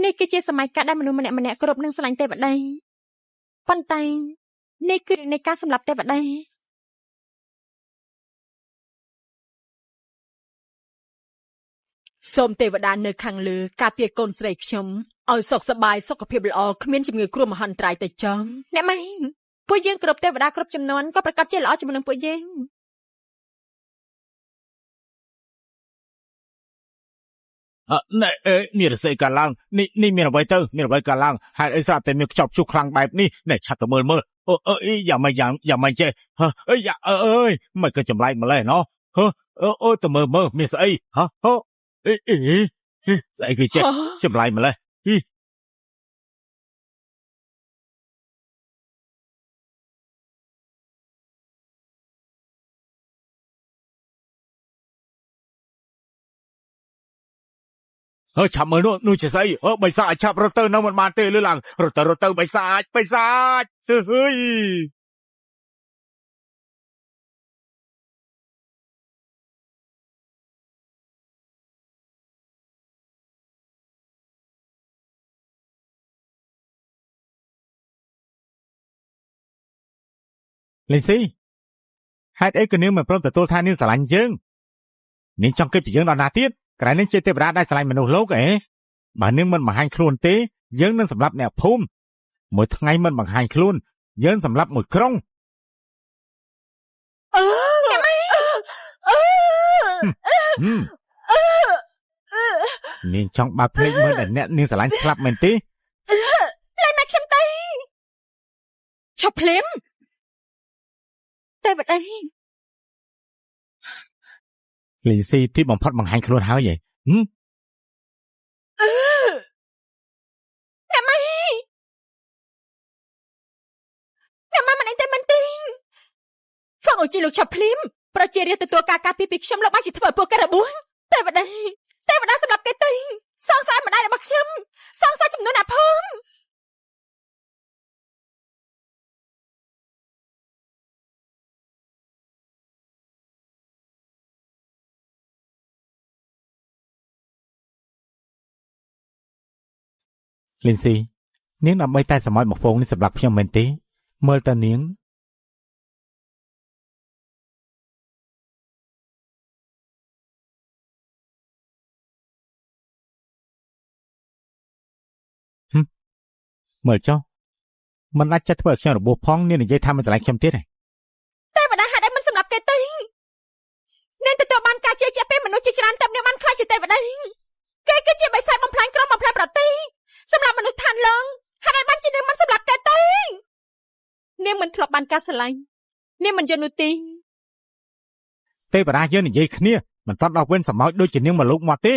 នេះគឺជាសម័យកាលដែលមនុស្សម្នាក់ៗគ្រប់នឹងស្រឡាញ់ទេវតាប៉ុន្តែនេះគឺនៃការសម្លាប់ទេវតាសូមទេវតានៅខាងលើការពារកូនស្រីខ្ញុំឲ្យសុខសប្បាយសុខភាពល្អគ្មានជំងឺគ្រោះមហន្តរាយទៅចងអ្នកម៉ែពួកយើងគ្រប់ទេវតាគ្រប់ចំនួនក៏ប្រកាសជាល្អជាមួយនឹងពួកយើងមានរស័យកាឡើងនេះមានអ្វីទៅមានអ្វីកាឡើងហេតុអីស្រាប់តែមានខ្ចប់ជុះខ្លាំងបែបនេះណែឆាប់ទៅមើលយ៉ាងមិនចេះអើយមិនក៏ចម្លែកម្លេះណោះអូទៅមើលមានស្អីស្អីគឺចេះចម្លែកម្លេះឆាប់មើលនោះជាស្អីបិសាចឆាប់រត់ទៅនៅមិនបានទេលឺឡើងរត់ទៅបិសាចសើយលីស៊ីហេតុអីក៏នាងមិនព្រមទទួលថានាងស្រឡាញ់យើងនាងចង់គិតពីយើងដល់ណាទៀតក្រែនាងជាទេវតាដែលស្រឡាញ់មនុស្សលោកបើនាងមិនបង្ហាញខ្លួនទេយើងនឹងសម្លាប់អ្នកភូមិមួយថ្ងៃមិនបង្ហាញខ្លួនយើងសម្លាប់មួយក្រុងនាងចង់បើកភ្នែកមើលតែអ្នកនាងស្រឡាញ់ស្លាប់មែនទេលែងមកខ្ញុំទៅឈប់ភ្លាមទេវតាលីស៊ីទីបំផុតបង្ហាញខ្លួនហើយអ្នកម៉ែមិនអីទេមិនទេហ្វឹងអូជីលោកឈប់ភ្លាមប្រជារាស្ត្រទទួលការការពារពីខ្ញុំលោកបានជាធ្វើពួកកែរបួសទេវតាសម្រាប់គេទៅសងសารម្ដាយរបស់ខ្ញុំសងសารចំនួនអាភូមិលីនស៊ីនាងដើម្បីតែសម័យមកពងនេះសម្រាប់ខ្ញុំមែនទេមើលតើនាងមើលចុះមិនអាចចិត្តធ្វើឲ្យខ្ញុំរបួសផងនាងនិយាយថាមិនស្រឡាញ់ខ្ញុំទៀតទេវតាហេតុអីមិនសម្រាប់គេទៅនាងទទួលបានការជឿជាក់ពីមនុស្សជាច្រើនតែនាងបានខ្លាចជាទេវតាគេគឺជាបិសាចបំផ្លាញក្រុមបំផ្លាញប្រទេសសម្រាប់មនុស្សឋានលងហេតុអីបានជានាងមិនសម្រាប់គេទៅនាងមិនធ្លាប់បានការស្រឡាញ់នាងមិនយល់នោះទេវតាយើងនិយាយគ្នាមិនតន់ដល់វិញសម្ោចដូចជានាងមកលោកមកទេ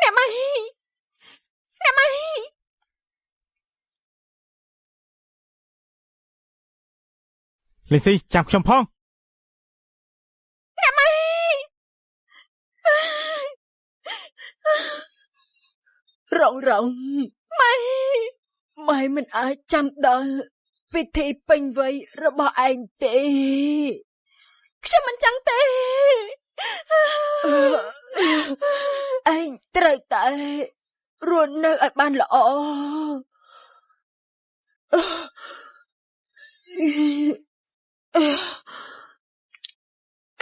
អ្នកម៉ែលីស៊ីចាំខ្ញុំផងអ្នកម៉ែរងម៉ែមិនអាចចាំដល់ពិធីពេញវ័យរបស់ឯងទេខ្ញុំមិនចង់ទេឯងត្រូវតែរស់នៅឲ្យបានល្អ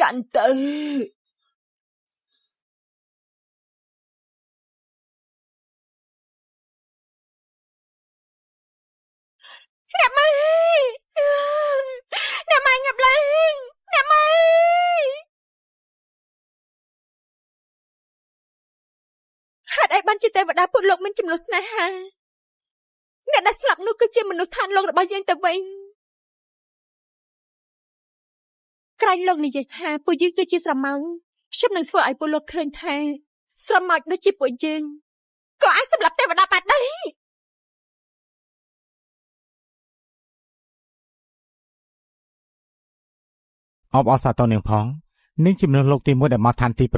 កាន់ទៅអ្នកម៉ែងាប់ឡើងអ្នកម៉ែហេតុអីបានជាទេវតាពួកលោកមានចំនួនស្នេហាអ្នកដែលស្លាប់នោះគឺជាមនុស្សឋានលោករបស់យើងទៅវិញក្រែងលោកនិយាយថាពួកយើងគឺជាស្រមោលខ្ញុំនឹងធ្វើឲ្យពួកលោកឃើញថាស្រមោលដូចជាពួកយើងក៏អាចសម្លាប់ទេវតាបានដែរអបអរសាទរនាងផងនាងជាមនុស្សលោកទី1ដែលមកឋានទី9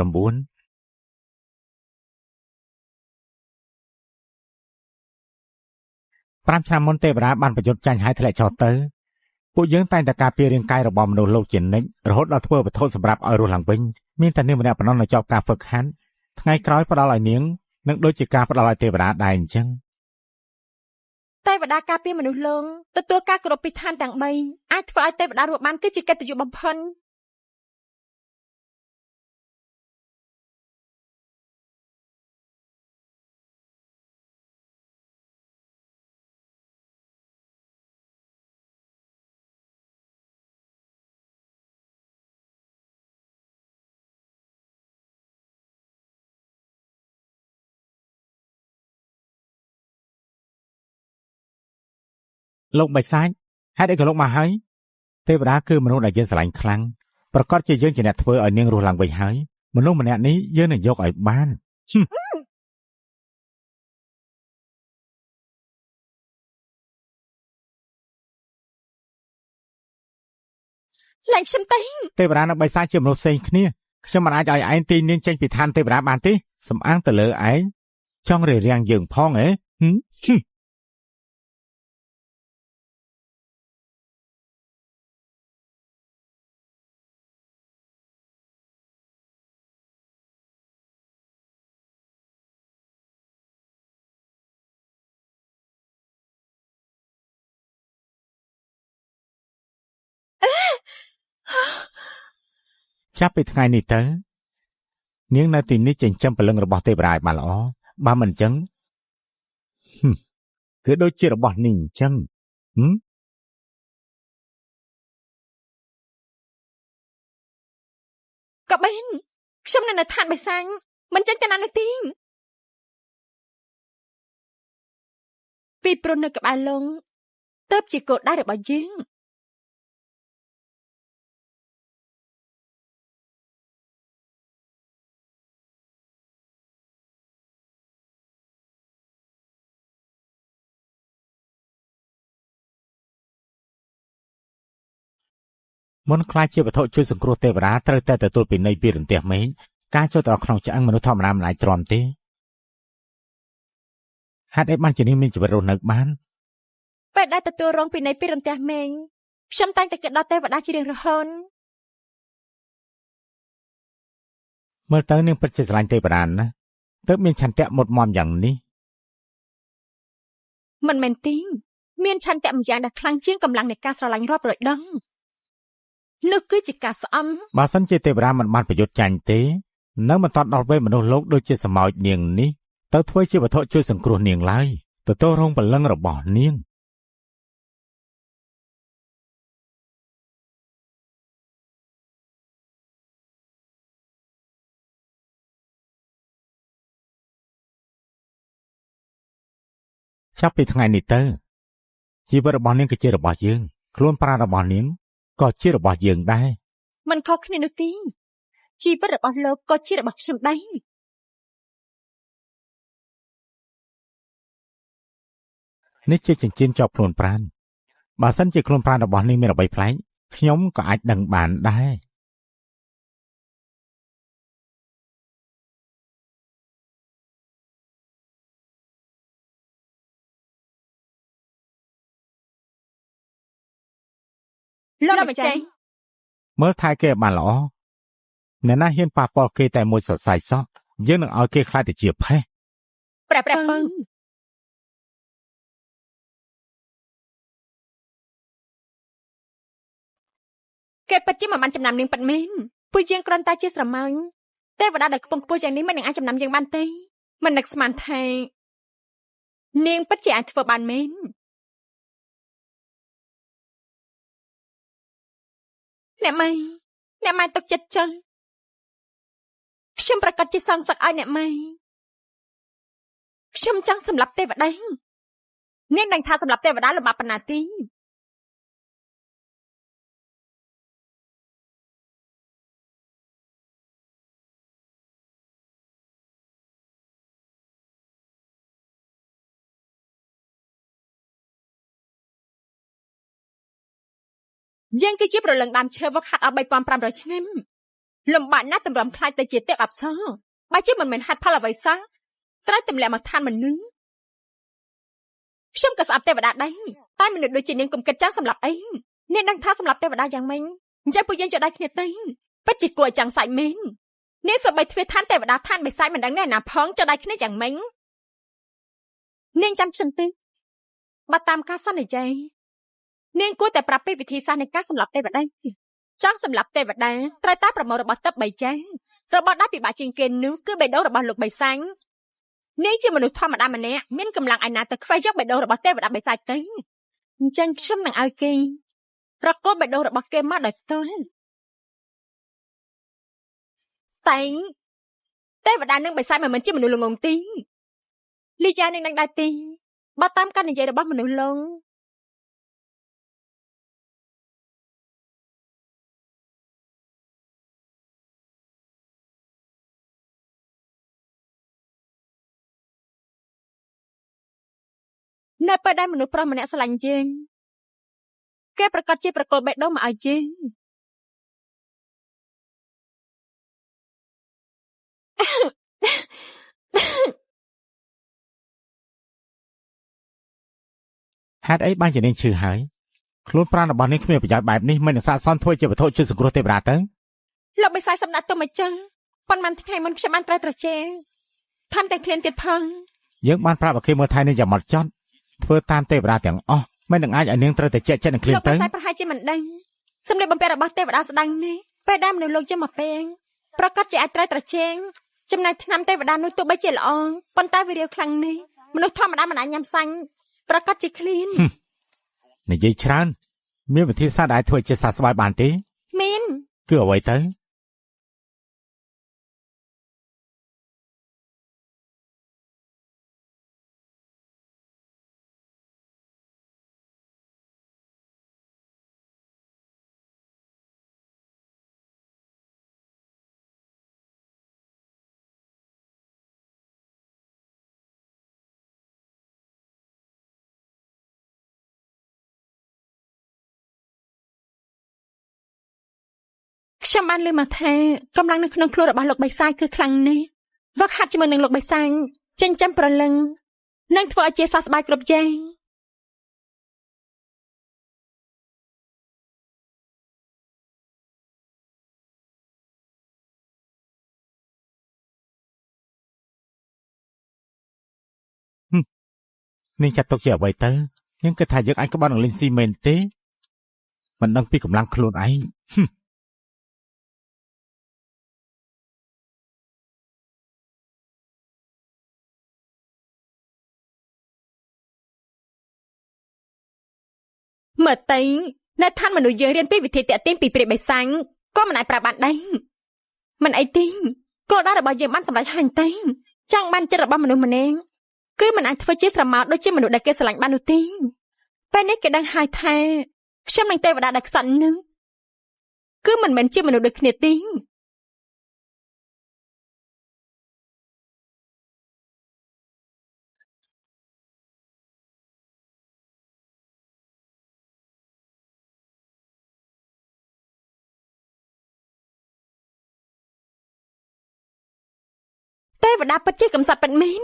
5 ឆ្នាំមុនទេវតាបានប្រយុទ្ធចាញ់ហើយធ្លាក់ចុះទៅពួកយើងតែងតែការពាររាងកាយរបស់មនុស្សលោកជានិច្ចរហូតដល់ធ្វើវត្ថុសម្រាប់ឲ្យរស់ឡើងវិញមានតែនាងម្នាក់ប៉ុណ្ណោះនៅជាប់ការហ្វឹកហាត់ថ្ងៃក្រោយផ្ដល់ឲ្យនាងនឹងដូចជាការផ្ដល់ឲ្យទេវតាដែរអញ្ចឹងទេវតាការពារមនុស្សលោកទទួលការគោរពពីឋានទាំង3អាចធ្វើឲ្យទេវតារស់បានគឺជាកិត្តិយសបំផុតលោកបិសាចហេតុអីក៏លោកមកហើយទេវតាគឺមនុស្សដែលយើងស្រឡាញ់ខ្លាំងប្រកាសជាយើងជាអ្នកធ្វើឲ្យនាងរស់ឡើងវិញហើយមនុស្សម្នាក់នេះយើងនឹងយកឲ្យបានលែងខ្ញុំទេវតានិងបិសាចជាមនុស្សផ្សេងគ្នាខ្ញុំមិនអាចឲ្យឯងទីនាងចេញពីឋានទេវតាបានទេសំអាងទៅលើឯងចង់រារាំងយើងផងហ៎ចាប់ពីថ្ងៃនេះទៅនាងនៅទីនេះចិញ្ចឹមព្រលឹងរបស់ទេវតាឲ្យបានល្អបើមិនអញ្ចឹងគឺដូចជារបស់នេះអញ្ចឹងក៏បានខ្ញុំនៅឋានបិសាចមិនចេញទៅណានោះទេពីព្រោះនៅក្បែរលងទៅជាគោលដៅរបស់យើងមុនខ្លាចជាវត្ថុជួយសង្គ្រោះទេវតាត្រូវតែទទួលពីនៃពីរន្ទះមេឃការចូលទៅក្នុងឆ្អឹងមនុស្សធម្មតាមិនអាចទ្រាំទេហេតុអីបានជានាងមានជីវិតរស់នៅបានពេលដែលទទួលរងពីនៃពីរន្ទះមេឃខ្ញុំតែងតែគិតដល់ទេវតាជារៀងរហូតមើលទៅនាងពិតជាស្រឡាញ់ទេវតាណាទើបមានឆន្ទៈមុតមមយ៉ាងនេះមិនមែនទេមានឆន្ទៈម្យ៉ាងដែលខ្លាំងជាងកម្លាំងនៃការស្រឡាញ់រាប់រយដងនោះគឺជាការស្អំបើសិនជាទេវតាមិនបានប្រយុទ្ធចាញ់ទេនៅមិនតាន់ដល់វេមនុស្សលោកដូចជាសម្ោចនាងនេះទៅធ្វើជាវត្ថុជួយសង្គ្រោះនាងឡើយទទួលរងព្រលឹងរបស់នាងចាប់ពីថ្ងៃនេះទៅជីវិតរបស់នាងគឺជារបស់យើងខ្លួនប្រាណរបស់នាងក៏ជារបស់យើងដែរមិនខុសគ្នានោះទេជីវិតរបស់លោកក៏ជារបស់ខ្ញុំដែរនេះជាចិញ្ចៀនជាប់ខ្លួនប្រាណបើសិនជាខ្លួនប្រាណរបស់នាងមានអ្វីប្លែកខ្ញុំក៏អាចដឹងបានដែរលោកម្ចាស់មើលថែគេឲ្យបានល្អអ្នកណាហ៊ានប៉ះពាល់គេតែមួយសរសៃសោះយើងនឹងឲ្យគេខ្លាចទៅជាផេះប្រែពើគេពិតជាមិនបានចំណាំនាងប៉ិតមែនពួកយើងគ្រាន់តែជាស្រមោលទេវតាដែលខ្ពង់ខ្ពស់យ៉ាងនេះមិននឹងអាចចំណាំយើងបានទេមិននឹកស្មានថានាងពិតជាអាចធ្វើបានមែនអ្នកម៉ែទុកចិត្តចុះខ្ញុំប្រកាសជាសងសឹកឲ្យអ្នកម៉ែខ្ញុំចង់សម្លាប់ទេវតានាងដឹងថាសម្លាប់ទេវតាលំបាកប៉ុណ្ណាទេយើងគឺជាប្រលឹងដើមឈើវឹកហាត់អស់3500ឆ្នាំលំបាកណាស់តម្រាំខ្លាចទៅជាទេពអប្សរបើជាមិនមែនហេតុផលអ្វីសោះត្រូវទម្លាក់មកឋានមនុស្ស ខ្ញុំក៏ស្អប់ទេវតាដែរតែមនុស្សដូចជានាងកុំគិតចឹងសម្រាប់អីនាងដឹងថាសម្រាប់ទេវតាយ៉ាងម៉េចអញ្ចឹងពួកយើងចូលដៃគ្នាទៅពិតជាគួរឲ្យចង់សាច់មែននាងសូម្បីទ្វារឋានទេវតាឋានបិសាចមិនដឹងណាផងចូលដៃគ្នាយ៉ាងម៉េចនាងចាំខ្ញុំទៅបើតាមការសន្យានាងគួរតែប្រាប់ពីវិធីសាស្ត្រនៃការសម្លាប់ទេវតាចង់សម្លាប់ទេវតាត្រូវតែប្រមូលរបស់ទឹក3ចារបស់ដែលពិបាកជាងគេនោះគឺបេះដូងរបស់លោកបិសាញនាងជាមនុស្សធម្មតាម្នាក់មានកម្លាំងឯណាទៅខ្វែយកបេះដូងរបស់ទេវតាបិសាចទៅអញ្ចឹងខ្ញុំនឹងឲ្យគេប្រកល់បេះដូងរបស់គេមកដោយផ្ទាល់តែទេវតានឹងបិសាចមិនជាមនុស្សល្ងងទីលីយ៉ានឹងដឹងដែរទីបើតាមការនិយាយរបស់មនុស្សឡងនៅពេលដែលមនុស្សប្រុសម្នាក់ស្រឡាញ់យើងគេប្រកាសជាប្រកល់បេះដូងមកឲ្យយើងហេតុអីបានជានាងឈឺហើយខ្លួនប្រាណរបស់នាងគ្មានប្រយោជន៍បែបនេះមិននឹងស័ក្តិសមធ្វើជាវត្ថុជួយសង្គ្រោះទេវតាទៅលោកបិសាចសម្ដេចទៅមកចឹងប៉ុន្មានថ្ងៃមុនខ្ញុំបានត្រូវត្រជាថែមទាំងឃ្លានទៀតផងយើងបានប្រាប់ឲ្យគេមើលថៃនាងយ៉ាងម៉ត់ចត់ធ្វើតាមទេវតាទាំងអស់មិននឹងអាចឲ្យនាងត្រូវតែជាក់ចិត្តនឹងឃ្លានទៅលោកបិសាចប្រហែលជាមិនដឹងសម្លេងបំពេរបស់ទេវតាស្ដាំងនេះពេលដែលមនុស្សលោកយកមកពេងប្រកាសជាអាចត្រូវត្រជាចំណែកឆ្នាំទេវតានោះទោះបីជាល្អប៉ុន្តែវារាវខ្លាំងនេះមនុស្សធម្មតាមិនអាចញ៉ាំសាញ់ប្រកាសជាឃ្លាននិយាយច្រើនមានវិធីសាស្ត្រដែលធ្វើជាសះស្បើយបានទេមានគឺអ្វីទៅខ្ញុំបានឮមកថាកម្លាំងនៅក្នុងខ្លួនរបស់លោកបិសាចគឺខ្លាំងណាស់វឹកហាត់ជាមួយនឹងលោកបិសាចចិញ្ចឹមប្រលឹងនិងធ្វើឲ្យជាសះស្បើយគ្រប់យ៉ាងនាងចាត់ទុកជាអ្វីទៅនាងគិតថាយើងអាចក្បត់នឹងលីងស៊ីមែនទេមិនដឹងពីកម្លាំងខ្លួនឯងមើលទៅនៅឋានមនុស្សយើងរៀនពីវិធីតាក់ទាញពីព្រាយបិសាញក៏មិនអាចប្រាប់បានដែរមិនអីទេគោលដៅរបស់យើងបានសម្រេចហើយទេចង់បានចិត្តរបស់មនុស្សម្នាក់គឺមិនអាចធ្វើជាស្រមោលដូចជាមនុស្សដែលគេស្រឡាញ់បាននោះទេពេលនេះគេដឹងហើយថាខ្ញុំនឹងទេវតាដែលខ្សត់នឹងគឺមិនមែនជាមនុស្សដូចគ្នាទេទេវតាពិតជាកំសត់ពិតមែន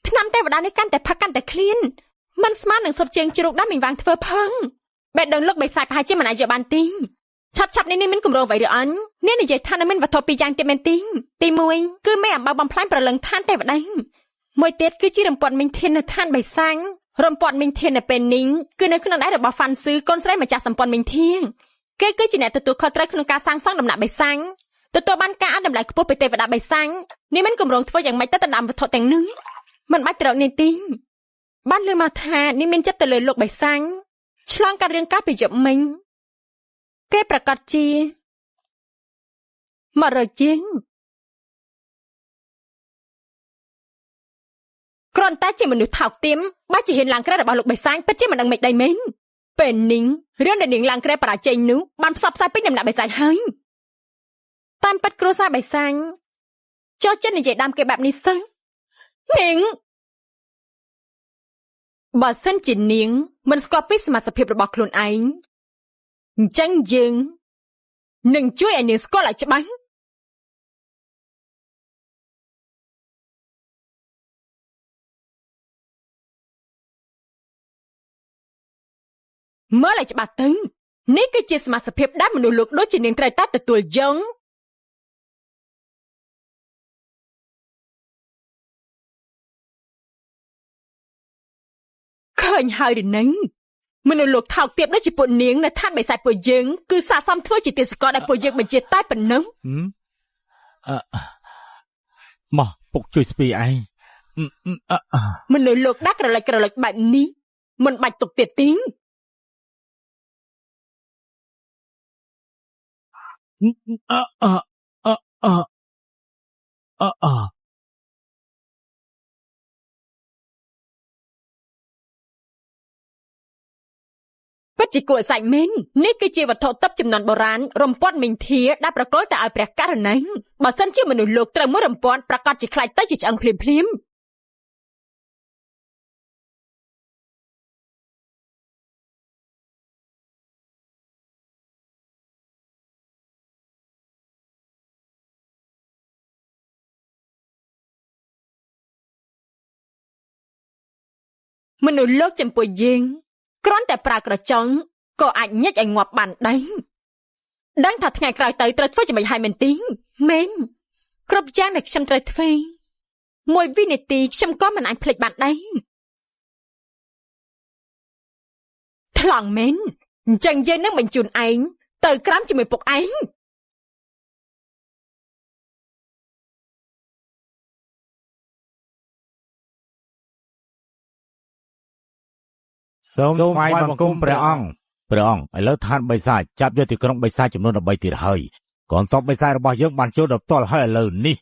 ឆ្នាំទេវតានេះកាន់តែផឹកកាន់តែឃ្លានមិនស្មើនឹងសុបជើងជ្រូកដែលមីងវាងធ្វើផងបេះដូងលោកបិសាចប្រហែលជាមិនអាចយកបានទេឆាប់នេះមានគម្រោងអ្វីឬអញនេះនិយាយថានៅមានវត្ថុពីរយ៉ាងទៀតមែនទេទី1គឺមេអំបៅបំផ្លាញប្រលឹងឋានទេវតាមួយទៀតគឺជារំពាត់មីងធាននៅឋានបិសាញរំពាត់មីងធាននៅពេលនេះគឺនៅក្នុងដៃរបស់ហ្វាន់ស៊ឺកូនស្រីម្ចាស់សម្ព័ន្ធមីងធានគេគឺជាអ្នកទទួលខុសត្រូវក្នុងការសាងសង់ដំណាក់បិសាញទទួលបានការអនុតម្លៃខ្ពស់ពីទេវតាបិសាញនេះមានគម្រោងធ្វើយ៉ាងម៉េចទៅដណ្ដើមវត្ថុទាំងនោះមិនបាច់ត្រូវនេះទេបានលើមកថានេះមានចិត្តទៅលើលោកបិសាញឆ្លងកាត់រឿងកាលពីយប់មិញគេប្រកាសជា100ជាងគ្រាន់តែជាមនុស្សថោកទាមបើជាហ៊ានឡើងក្រែរបស់លោកបិសាញពិតជាមិនដឹងមិនដីមែនពេលនេះរឿងដែលនាងឡើងក្រែបរាជ័យនោះបានផ្សព្វផ្សាយពេញដំណាក់បិសាញហើយតាមពិតគ្រួសារបិសាញចូលចិត្តនិយាយដើមគេបែបនេះសោះនាងបើសិនជានាងមិនស្គាល់ពីសមត្ថភាពរបស់ខ្លួនឯងអញ្ចឹងយើងនឹងជួយឲ្យនាងស្គាល់ឲ្យច្បាស់ មើលឲ្យច្បាស់ទៅនេះគឺជាសមាជភាពដែលមនុស្សលោកដូចជានាងត្រូវតែទទួលយកឃើញហើយឬនឹងមនុស្សលោកថោកទាបដូចជាពួកនាងនៅឋានបិសាចពួកយើងគឺស័ក្តិសមធ្វើជាទាសករដែលពួកយើងបញ្ជាតែប៉ុណ្ណឹងមកពុកជួយស្ពីឯងមនុស្សលោកដាក់ក្រឡិចបែបនេះមិនបាច់ទុកទៀតទីពិតជាគួរឲ្យសាច់មែននេះគឺជាវត្ថុទិព្វចំនួនបុរាណរំពាត់មីងធាដែលប្រកល់តែឲ្យព្រះករណីបើសិនជាមនុស្សលោកត្រូវមួយរំពាត់ប្រកាសជាខ្លាចទៅជាឆ្អឹងភ្លាមមនុស្សលោកចំពោះយើងគ្រាន់តែប្រើក្រចង់ក៏អាចញិចឲ្យងាប់បានដឹងថាថ្ងៃក្រោយទៅត្រូវធ្វើយ៉ាងម៉េចហើយមែនទេមែនគ្រប់យ៉ាងដែលខ្ញុំត្រូវធ្វើមួយវិនាទីខ្ញុំក៏មិនអាចភ្លេចបានដែរថ្លង់មែនអញ្ចឹងយើងនឹងបញ្ជូនឯងទៅក្រាមជាមួយពុកឯងសូមថ្វាយបង្គំព្រះអង្គឥឡូវឋានបិសាចចាប់យកទីក្រុងបិសាចចំនួន13ទៀតហើយកងទ័ពបិសាចរបស់យើងបានចូលដល់ផ្ទាល់ហើយឥឡូវនេះ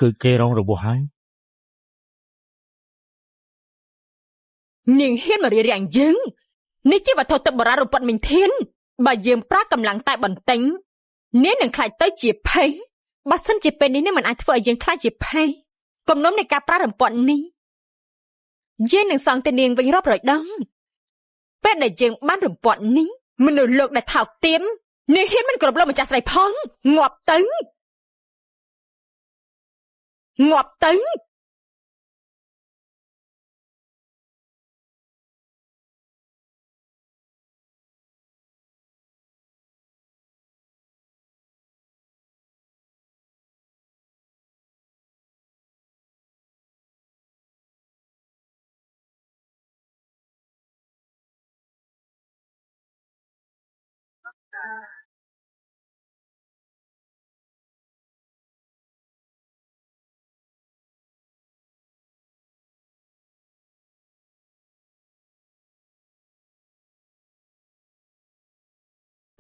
គឺគេរងរបួសហើយនាងហ៊ានមករារាំងយើងនេះជាវត្ថុទិព្វបុរាណរូបមីងធានបើយើងប្រើកម្លាំងតែបន្តិចនាងនឹងខ្លាចទៅជាភ័យបើសិនជាពេលនេះនឹងមិនអាចធ្វើឲ្យយើងខ្លាចជាភ័យគំនុំនៃការប្រើរំពាត់នេះយើងនឹងសងទៅនាងវិញរាប់រយដងពេលដែលយើងបានរំពាត់នេះមនុស្សលោកដែលថោកទាបនាងហ៊ានមិនគោរពលោកម្ចាស់ស្រីផងងាប់ទៅ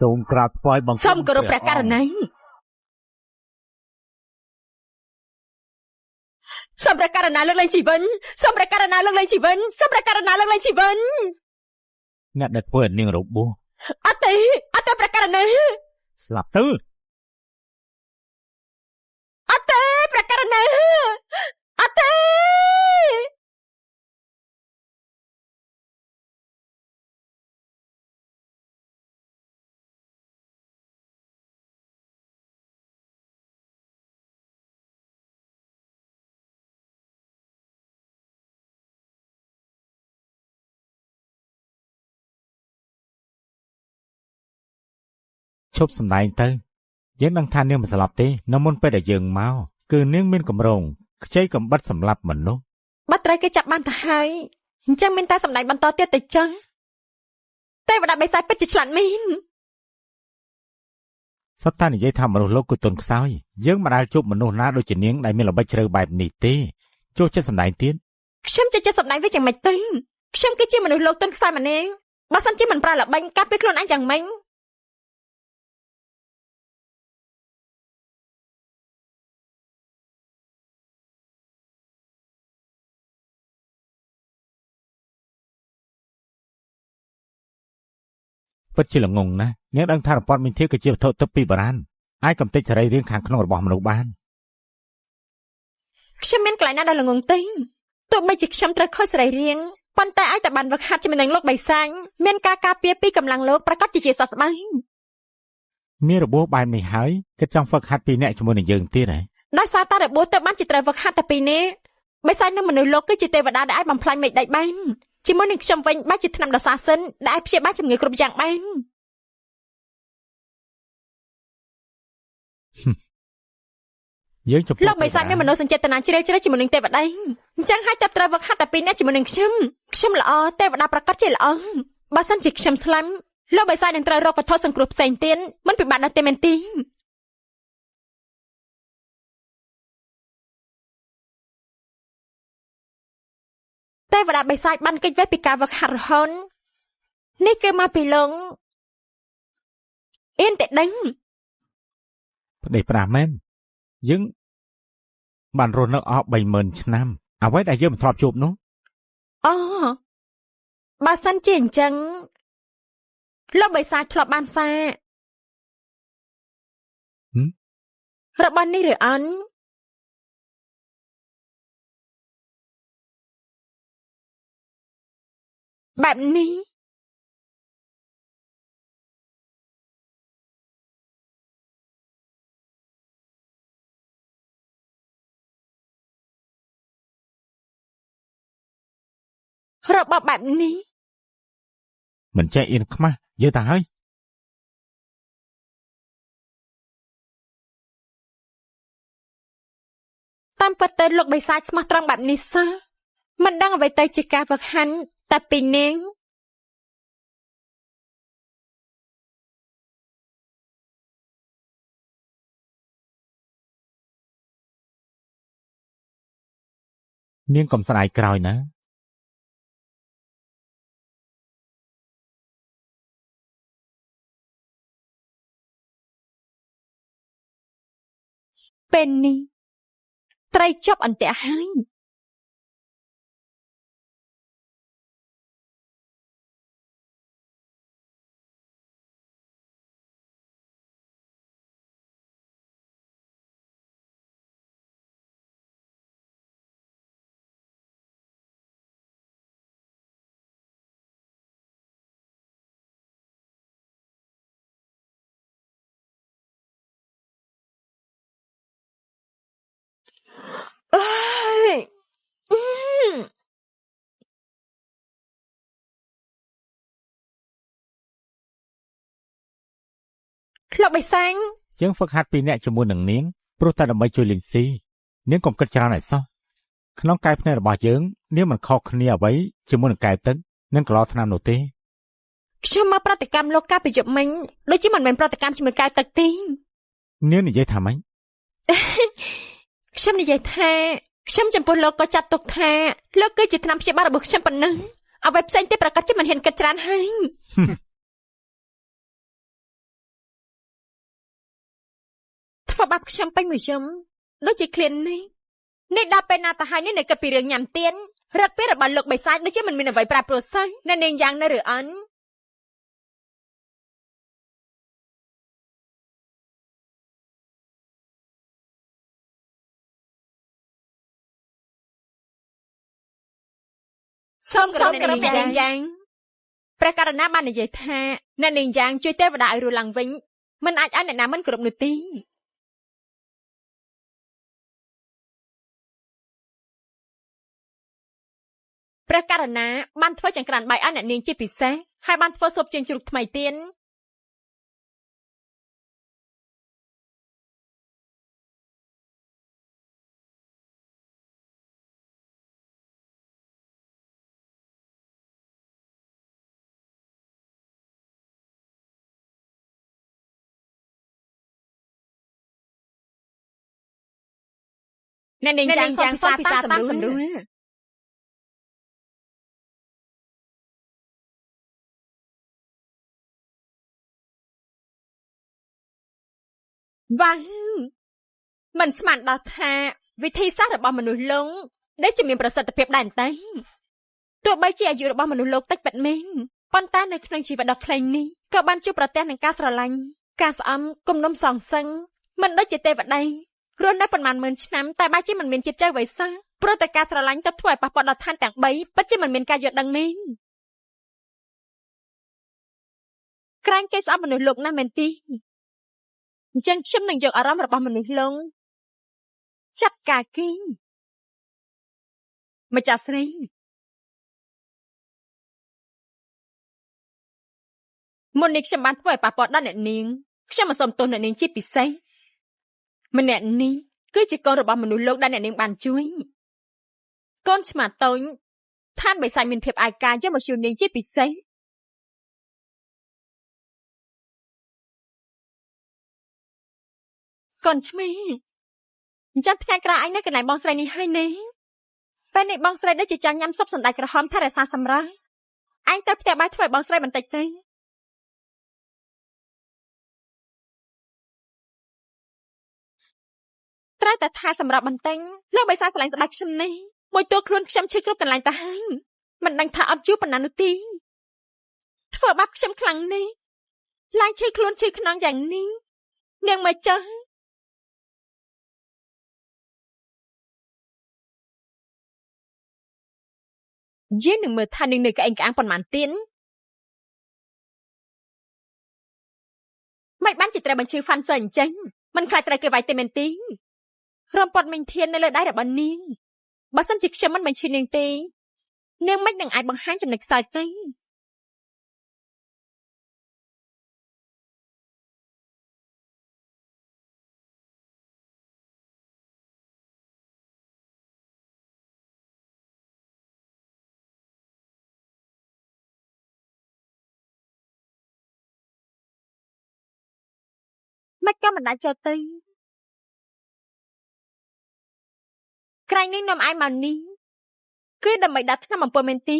សូមក្រាបថ្វាយបង្គំសូមគោរពព្រះករណីសូមព្រះករណាលើកលែងជីវិតសូមព្រះករណាលើកលែងជីវិតសូមព្រះករណាលើកលែងជីវិតអ្នកដែលធ្វើឲ្យនាងរបួសអត់ទេព្រះករណាស្លាប់ទៅអត់ទេព្រះករណាអត់ទេឈប់សម្ដែងទៅយើងដឹងថានាងមិនស្លាប់ទេនៅមុនពេលដែលយើងមកគឺនាងមានកម្រងខ្ចីកំបិតសម្លាប់មនុស្សបាត់ត្រូវគេចាប់បានទៅហើយអញ្ចឹងមានតែសម្ដែងបន្តទៀតទៅចឹងទេវតាបិសាចពិតជាឆ្លាតមែនសុទ្ធតែនិយាយថាមនុស្សលោកគឺទុនខ្សោយយើងមិនដែលជួបមនុស្សណាដូចជានាងដែលមានល្បិចជ្រៅបែបនេះទេចូលចិត្តសម្ដែងទៀតខ្ញុំចេះចិត្តសម្ដែងវាយ៉ាងម៉េចទៅខ្ញុំគឺជាមនុស្សលោកទុនខ្សោយម្នាក់បើសិនជាមិនប្រើល្បិចកាប់ពីខ្លួនឯងយ៉ាងម៉េចពិតជាល្ងងណាស់នាងដឹងថារពាត់មីងធាគឺជាវត្ថុទិព្វពីបុរាណអាចកំទេចសរីរាង្គខាងក្នុងរបស់មនុស្សបានខ្ញុំមានកន្លែងណាដែលល្ងងទេទោះបីជាខ្ញុំត្រូវខូចសរីរាង្គប៉ុន្តែអាចតែបានវឹកហាត់ជាមួយនឹងលោកបៃសាញមានការការពារពីកម្លាំងលោកប្រកាសជាសះស្បើយមានរបួសបែបនេះហើយគិតចង់វឹកហាត់ពីអ្នកជាមួយនឹងយើងទៀតហ៎ដោយសារតែរបួសទៅបានជាត្រូវវឹកហាត់តែពីនេះបៃសាញនិងមនុស្សលោកគឺជាទេវតាដែលអាចបំផ្លាញមេឃដាច់បាន ជាមួយនឹងខ្ញុំវិញបាច់ជាថ្នាំដ៏ស័ក្តិសិនដែលព្យាបាលជំងឺគ្រប់យ៉ាងបានយើងចំពោះ លោកបិសាចមានមនោសញ្ចេតនាជ្រាលជ្រៅជាមួយនឹងទេវតាអញ្ចឹងហើយតែត្រូវវឹកហាត់តែពីរនាក់ជាមួយនឹងខ្ញុំល្អទេវតាប្រកាសជាល្អបើសិនជាខ្ញុំស្លាប់លោកបិសាចនឹងត្រូវរកវត្ថុសង្គ្រោះផ្សេងទៀតមិនពិបាកណាស់ទេមែនទេទេវតាបិសាចបានគេចវេះពីការវឹកហាត់រហូតនេះគឺមកពីលោកអៀនតែដឹងប្តីប្រាស់មែនយើងបានរស់នៅអស់ 30,000 ឆ្នាំអ្វីដែលយើងមិនធ្លាប់ជួបនោះអូបើសិនជាអញ្ចឹងលោកបិសាចធ្លាប់បានសាររបស់នេះឬអន់បែបនេះរបបបែបនេះមិនចេះអៀនខ្មាស់យើទៅហើយតាមពិតទៅលោកបិសាចស្មោះត្រង់បែបនេះសោះមិនដឹងអ្វីទៅជាការវឹកហាត់តែពីនាងនាងកុំស្ដាយក្រោយណាពេលនេះត្រីជាប់អន្ទាក់ហើយអើយលោកបិសាចយើងហ្វឹកហាត់ពីរនាក់ជាមួយនឹងនាងព្រោះតែដើម្បីជួយលេងស៊ីនាងកុំគិតច្រើនឲ្យសោះក្នុងកាយភ្នែករបស់យើងនាងមិនខុសគ្នាអ្វីជាមួយនឹងកាយទឹកនិងកន្លថ្នាំនោះទេខ្ញុំមកប្រតិកម្មលោកកាលពីយប់មិញដូចជាមិនមែនប្រតិកម្មជាមួយកាយទឹកទេនាងនិយាយថាម៉េចខ្ញុំនិយាយថាខ្ញុំចំពោះលោកក៏ចាត់ទុកថាលោកគឺជាថ្នាំព្យាបាលរបស់ខ្ញុំប៉ុណ្ណឹងអ្វីផ្សេងទៀតប្រកាសជាមិនហ៊ានគិតច្រើនហើយធ្វើបាបខ្ញុំពេញមួយយំដូចជាឃ្លាននេះដល់ពេលណាទៅហើយនេះនៅគិតពីរឿងញ៉ាំទៀនរឹកពីរបស់លោកបិសាចដូចជាមិនមានអ្វីប្រែប្រួលសោះនៅនាងយ៉ាងនៅឬអន់សូមគោរពអ្នកនាងយ៉ាងព្រះករណាបាននិយាយថាអ្នកនាងយ៉ាងជួយទេវតាឲ្យរស់ឡើងវិញមិនអាចឲ្យអ្នកណាមិនគោរពនោះទេព្រះករណាបានធ្វើចង្ក្រានបាយឲ្យអ្នកនាងជាពិសេសហើយបានធ្វើស៊ុបជើងជ្រូកថ្មីទៀតអ្នកនាងយ៉ាងសាពីសាតាមសម្រួលវ៉ាមិនស្មានដល់ថាវិធីសាស្ត្ររបស់មនុស្សលងដែលជាមានប្រសិទ្ធភាពដែរតែទោះបីជាអាយុរបស់មនុស្សលោកតិចពិតមែនប៉ុន្តែនៅក្នុងជីវិតដ៏ខ្លីនេះក៏បានជួបប្រទះនឹងការស្រឡាញ់ការស្អំគំនុំសងសឹងមិនដូចជាទេវតារស់នៅប៉ុន្មានម៉ឺនឆ្នាំតែបែរជាមិនមានចិត្តចៅវ័យសោះព្រោះតែការស្រឡាញ់ទៅធ្វើឲ្យប៉ះពាល់ដល់ឋានទាំង3ពិតជាមិនមានការយល់ដឹងនេះក្រែងគេស្អប់មនុស្សលោកណាស់មែនទេអញ្ចឹងខ្ញុំនឹងយកអារម្មណ៍របស់មនុស្សលងចាត់ការគីម្ចាស់ស្រី មុននេះខ្ញុំបានធ្វើឲ្យប៉ះពាល់ដល់អ្នកនាងខ្ញុំមិនសូមទោសអ្នកនាងជាពិសេសម្នាក់នេះគឺជាកូនរបស់មនុស្សលោកដែលអ្នកនាងបានជួយកូនឆ្មាតូចឋានបិសាចមានភាពអាយកាយយកមកជួយនាងជាពិសេសកូនឆ្មេអញ្ចឹងថ្ងៃក្រោយឯងនៅកន្លែងបងស្រីនេះហើយណាពេលនេះបងស្រីដូចជាចង់ញ៉ាំស៊ុបសណ្តែកក្រហមថែរក្សាសម្រស់ឯងទៅផ្ទះបាយធ្វើឲ្យបងស្រីបន្តិចទៅត្រូវតែថែសម្រាប់បន្តិចលើបិសាចស្រឡាញ់ស្បែកខ្ញុំនេះមួយតួខ្លួនខ្ញុំឈឺគ្រប់កន្លែងទៅហើយមិនដឹងថាអត់យូរប៉ុណ្ណានោះទេធ្វើបាបខ្ញុំខ្លាំងនេះឡើងឈឺខ្លួនឈឺខ្នងយ៉ាងនេះនាងមកចុះយើងនឹងមើលថានាងនៅក្អេងក្អាងប៉ុន្មានទៀតមិនបានជាត្រូវបញ្ឈឺហ្វាន់សើអញ្ចឹងមិនខ្លាចត្រូវគេវាយទេមែនទេរំពត់មិញធាននៅលើដៃរបស់នាងបើសិនជាខ្ញុំមិនបញ្ឈឺនាងទេនាងមិននឹងអាចបង្ហាញចំណុចខ្សោយទេមិនក៏មិនដាច់ចោលទៅក្រែងនឹងនាំឯងមកនេះគឺដើម្បីដាក់ថ្នាំអំពើមែនទេ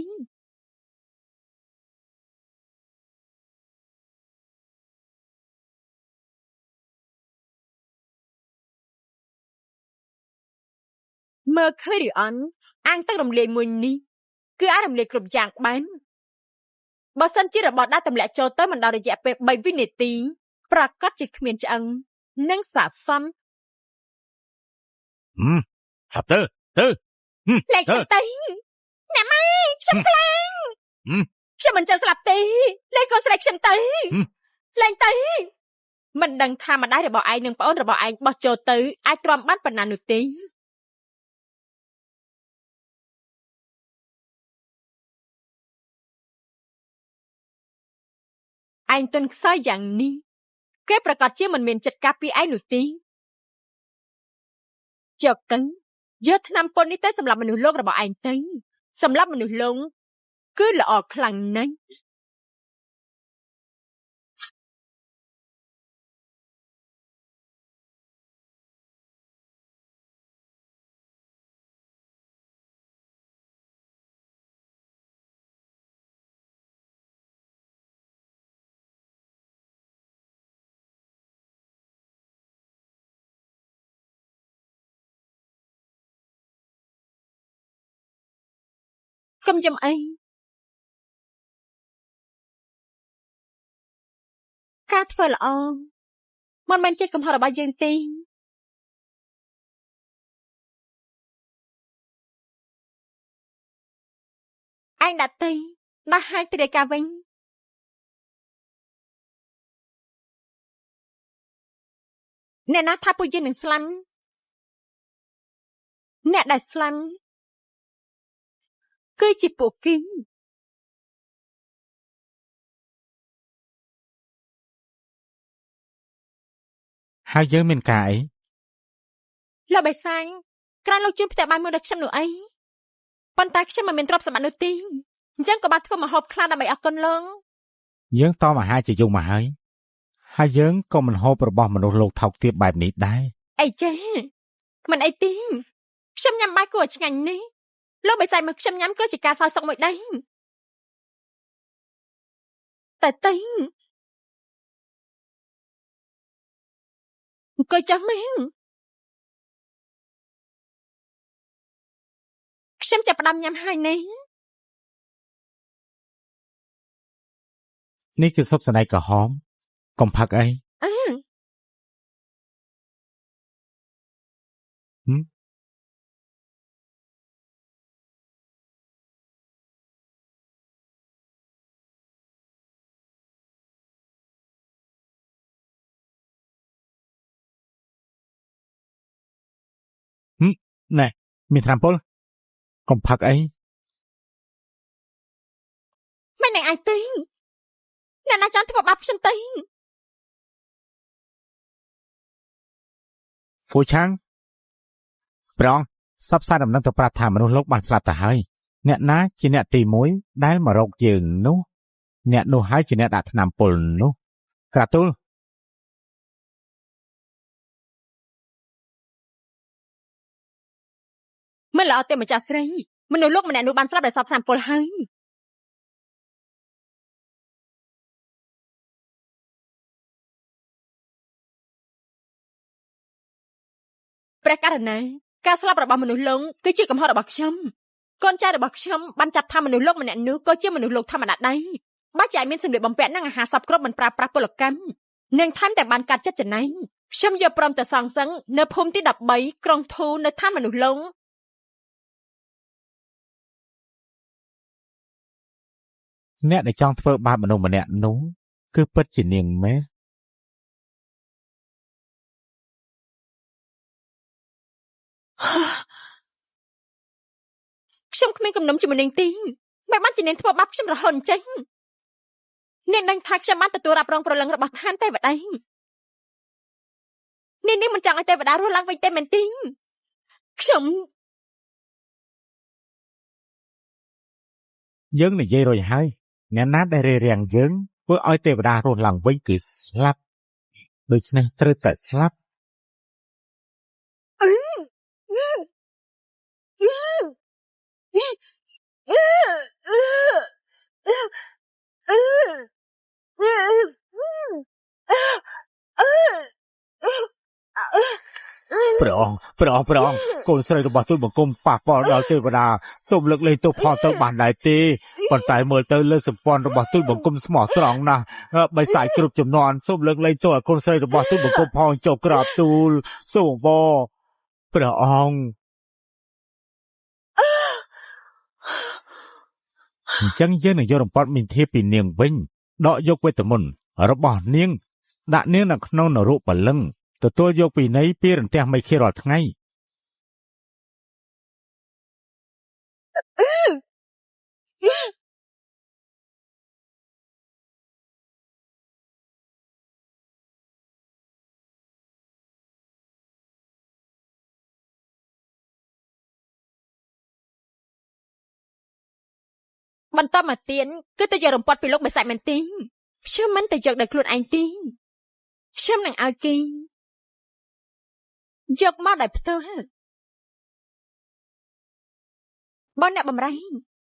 មើលឃើញឬអន់អាងទឹករំលាយមួយនេះគឺអាចរំលាយគ្រប់យ៉ាងបានបើសិនជារបស់ដាក់ទម្លាក់ចូលទៅមិនដល់រយៈពេល3វិនាទីប្រកាសជាគ្មានឆ្អឹងនិងសាកសមហាប់ទៅលែងខ្ញុំទៅអ្នកម៉ែខ្ញុំខ្លាំងខ្ញុំមិនចង់ស្លាប់ទេលែងកូនស្រីខ្ញុំទៅលែងទៅមិនដឹងថាម្ដាយរបស់ឯងនិងប្អូនរបស់ឯងបោះចូលទៅអាចទ្រាំបានប៉ុណ្ណានោះទេឯងទន់ខ្សោយយ៉ាងនេះគេប្រកាសជាមិនមានចិត្តការពារឯងនោះទេយកទៅយកថ្នាំពុននេះទៅសម្រាប់មនុស្សលោករបស់ឯងទៅសម្រាប់មនុស្សលោកគឺល្អខ្លាំងណាស់កុំចំអីការធ្វើល្អមិនមែនជាកំហុសរបស់យើងទេឯងដាក់ទៅដាក់ឲ្យទៅរាយការណ៍វិញអ្នកណាថាពួកយើងនឹងស្លាញ់អ្នកដែលស្លាញ់គឺជាពួកគេហើយយើងមានការអីលោកបេសាញក្រៅលោកជួយផ្ទះបាយមួយដល់ខ្ញុំនោះអីប៉ុន្តែខ្ញុំមិនមានទ្រព្យសម្បត្តិនោះទេអញ្ចឹងក៏បានធ្វើម្ហូបខ្លះដើម្បីអរគុណលោកយើងតមអាហារជាយូរមកហើយយើងក៏មិនហូបរបស់មនុស្សលោកថោកទាបបែបនេះដែរអីចេះមិនអីទេខ្ញុំញ៉ាំបាយគួរឲ្យឆ្ងាញ់នេះលោកបិសាចមកខ្ញុំញ៉ាំក៏ជាការសោយសុខមួយដែរតែអង្គុយចាំមែនខ្ញុំចាប់ផ្ដើមញ៉ាំហើយនេះគឺស៊ុបសណ្តែកក្រហមកុំផឹកអីណែមានត្រាំពុលកុំផឹកអីមិននឹងអាចទេ អ្នកណាចង់ធ្វើបាបខ្ញុំទៅ ហ្វូឆាំងប្រងសពសារដំណឹងទៅប្រាប់ថាមនុស្សលោកបានស្លាប់ទៅហើយអ្នកណាជាអ្នកទី1ដែលមករកយើងនោះអ្នកនោះហើយជាអ្នកដាក់ថ្នាំពុលនោះក្រាទូល មិនល្អទេម្ចាស់ស្រីមនុស្សលោកម្នាក់នោះបានស្លាប់ដោយសារថ្នាំពុលហើយព្រះករណាការស្លាប់របស់មនុស្សលោកគឺជាកំហុសរបស់ខ្ញុំកូនចៅរបស់ខ្ញុំបានចាប់ថាមនុស្សលោកម្នាក់នោះក៏ជាមនុស្សលោកធម្មតាដែរបើជាឲ្យមានសម្លៀកបំពាក់និងអាហារសពគ្រប់មិនប្រើប្រាស់ពលកម្មនិងថែមទាំងបានកាត់ចិត្តចំណៃខ្ញុំយកព្រមទៅសងសឹងនៅភូមិទី13ក្រុងធូនៅឋានមនុស្សលោក អ្នកដែលចង់ធ្វើបាបមនុស្សម្នាក់នោះគឺពិតជានាងមែន ខ្ញុំគ្មានគំនុំជាមួយនាងទីមិនបានជានាងធ្វើបាបខ្ញុំរហូតអញ្ចឹងនាងដឹងថាខ្ញុំបានទទួលរ៉ាប់រងប្រលឹងរបស់ឋានទេវតានាងមិនចង់ឲ្យទេវតារស់ឡើងវិញទេមែនទេខ្ញុំ យើងនិយាយរួចហើយអ្នកណាដែលរារាំងយើងធ្វើឲ្យទេវតារស់ឡើងវិញគឺស្លាប់ដូច្នេះត្រូវតែស្លាប់ ប្រងកូនស្រីរបស់ទូលបង្គំប៉ះពាល់ដល់ទេវតាសូមលើកលែងទោសផលទៅបានដែរទេប៉ុន្តែមើលទៅលើសម្ព័ន្ធរបស់ទូលបង្គំស្មោះត្រង់ណាស់បិសាចគ្រប់ចំនួនសូមលើកលែងទោសឲ្យកូនស្រីរបស់ទូលបង្គំផងចូលក្រាបទូលសូមវរព្រះអង្គអញ្ចឹងយើងនឹងយករំពាត់មីនធាពីនាងវិញដកយកវេទមន្តរបស់នាងដាក់នាងនៅក្នុងនរកបលឹងទទួលយកពីនៃពីរន្ទះមេឃារាល់ថ្ងៃបន្តមកទៀតគឺទៅយករំពាត់ពីលោកបិសាចមែនទេខ្ញុំមិនទៅយកដោយខ្លួនឯងទេខ្ញុំនឹងឲ្យគេយកមកដោយផ្ទាល់បងអ្នកបំរៃ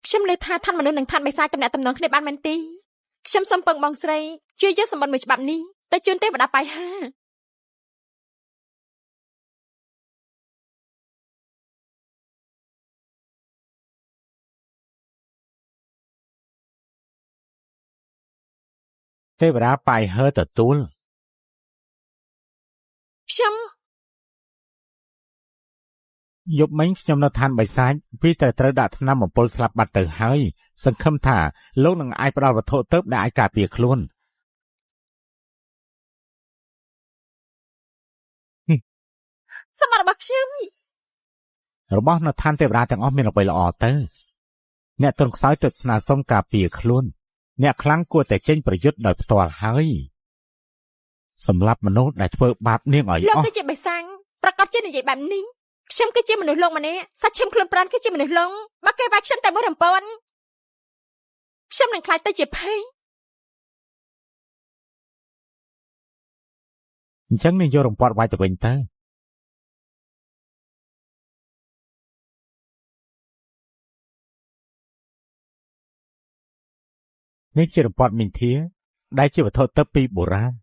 ខ្ញុំលើថាឋានមនុស្សនិងឋានបិសាចតំណាក់តំណងគ្នាបានមែនទេខ្ញុំសូមពឹងបងស្រីជួយយកសម្បត្តិមួយច្បាប់នេះទៅជូនទេវតាបាយហាទេវតាប៉ៃហើទទួលខ្ញុំយប់មិញខ្ញុំនៅឋានបិសាចពីតែត្រូវដាក់ថ្នាំបំពុលស្លាប់បាត់ទៅហើយសង្ឃឹមថាលោកនឹងអាចផ្ដល់វត្ថុទៅដែលអាចការពារខ្លួនសម្បត្តិរបស់ខ្ញុំរបស់នៅឋានទេវតាទាំងអស់មានអ្វីល្អទៅអ្នកទន់ខ្សោយទើបស្នើសុំការពារខ្លួនអ្នកខ្លាំងគួរតែចេញប្រយុទ្ធដោយផ្ទាល់ហើយសម្រាប់មនុស្សដែលធ្វើបាបនាងឲ្យលោកអស់គឺជាបិសាចប្រកាសជានិយាយបែបនេះខ្ញុំគឺជាមនុស្សលោកម្នាក់សាច់ឈាមខ្លួនប្រានគឺជាមនុស្សលងបើគេវាយខ្ញុំតែមួយរំពន់ខ្ញុំនឹងខ្លាចទៅជាភ័យអញ្ចឹងនាងយករំពាត់វាយទៅវិញទៅនេះជារំពាត់មីនធាដែលជាវត្ថុទិព្វពីបុរាណ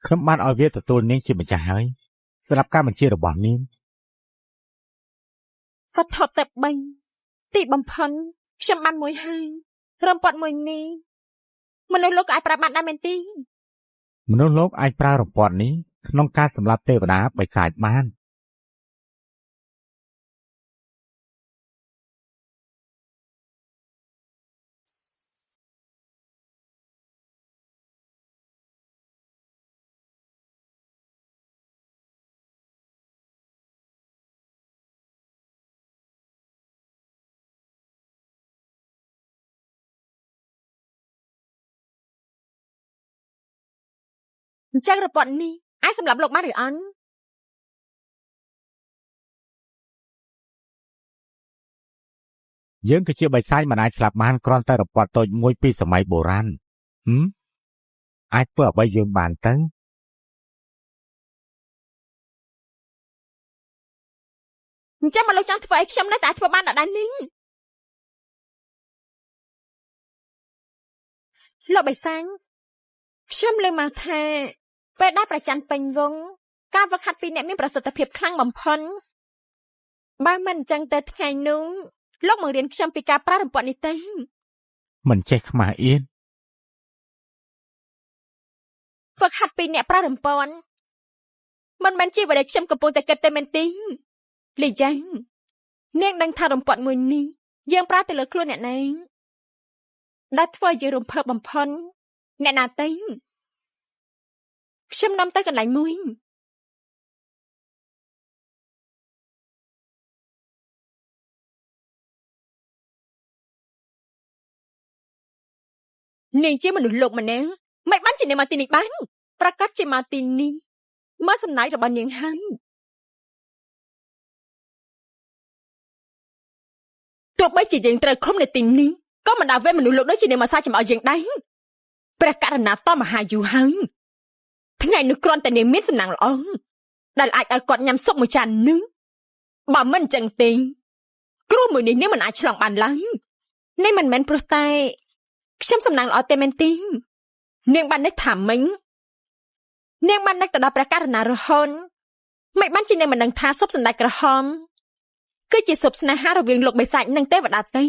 ខ្ញុំបានឲ្យវាទទួលនាងជាម្ចាស់ហើយសម្រាប់ការបញ្ជារបស់នាងវត្ថុតែ3ទីបំផុតខ្ញុំបានមួយហើយរំពាត់មួយនេះមនុស្សលោកក៏អាចប្រាប់បានដែរមែនទេមនុស្សលោកអាចប្រើរំពាត់នេះក្នុងការសម្លាប់ទេវតាបិសាចបាន អញ្ចឹងរប៉ុននេះអាចសម្រាប់លោកបានឬអត់យើងគឺជាបិសាចមិនអាចស្លាប់បានគ្រាន់តែរពាត់តូចមួយពីសម័យបុរាណអាចធ្វើអ្វីយើងបានទៅអញ្ចឹងមកលោកចង់ធ្វើអីខ្ញុំនៅតែធ្វើបានដដែលនេះលោកបិសាចខ្ញុំលើមកថាពេលដែលប្រច័នពេញវងការវឹកហាត់ពីអ្នកមានប្រសិទ្ធភាពខ្លាំងបំផុតបើមិនអញ្ចឹងទៅថ្ងៃនោះលោកមករៀនខ្ញុំពីការប្រើរំពាត់នេះទៅមិនចេះខ្មាស់អៀនវឹកហាត់ពីអ្នកប្រើរំពាត់មិនមែនជាអ្វីដែលខ្ញុំកំពុងតែគិតតែមែនទេលីយ៉ាងនាងដឹងថារំពាត់មួយនេះយើងប្រើទៅលើខ្លួនអ្នកណាដែលធ្វើឲ្យយើងរំភើបបំផុតអ្នកណាទៅខ្ញុំនាំទៅកន្លែងមួយនាងជាមនុស្សលោកម្នាក់មិនបានជានាងមកទីនេះបានប្រកាសជាមកទីនេះមកសំណាយរបស់នាងហើយទោះបីជាយើងត្រូវខំនៅទីនេះក៏មិនដាវេមនុស្សលោកដូចជានាងមកសាចំឲ្យយើងដែរព្រះករណាតមហាយូរហើយថ្ងៃនោះគ្រាន់តែនាងមានសំណាងល្អដែលអាចឲ្យគាត់ញ៉ាំស៊ុបមួយចាននឹងបើមិនអញ្ចឹងទេគ្រូមួយនេះនាងមិនអាចឆ្លងបានឡើយនេះមិនមែនព្រោះតែខ្ញុំសំណាងល្អទេមែនទេនាងបាននឹកថាមិញនាងបាននឹកទៅដល់ព្រះករណារហូតមិនបានជានាងមិនដឹងថាស៊ុបសណ្តែកក្រហមគឺជាស៊ុបស្នេហារវាងលោកបិសាចនិងទេវតាទេ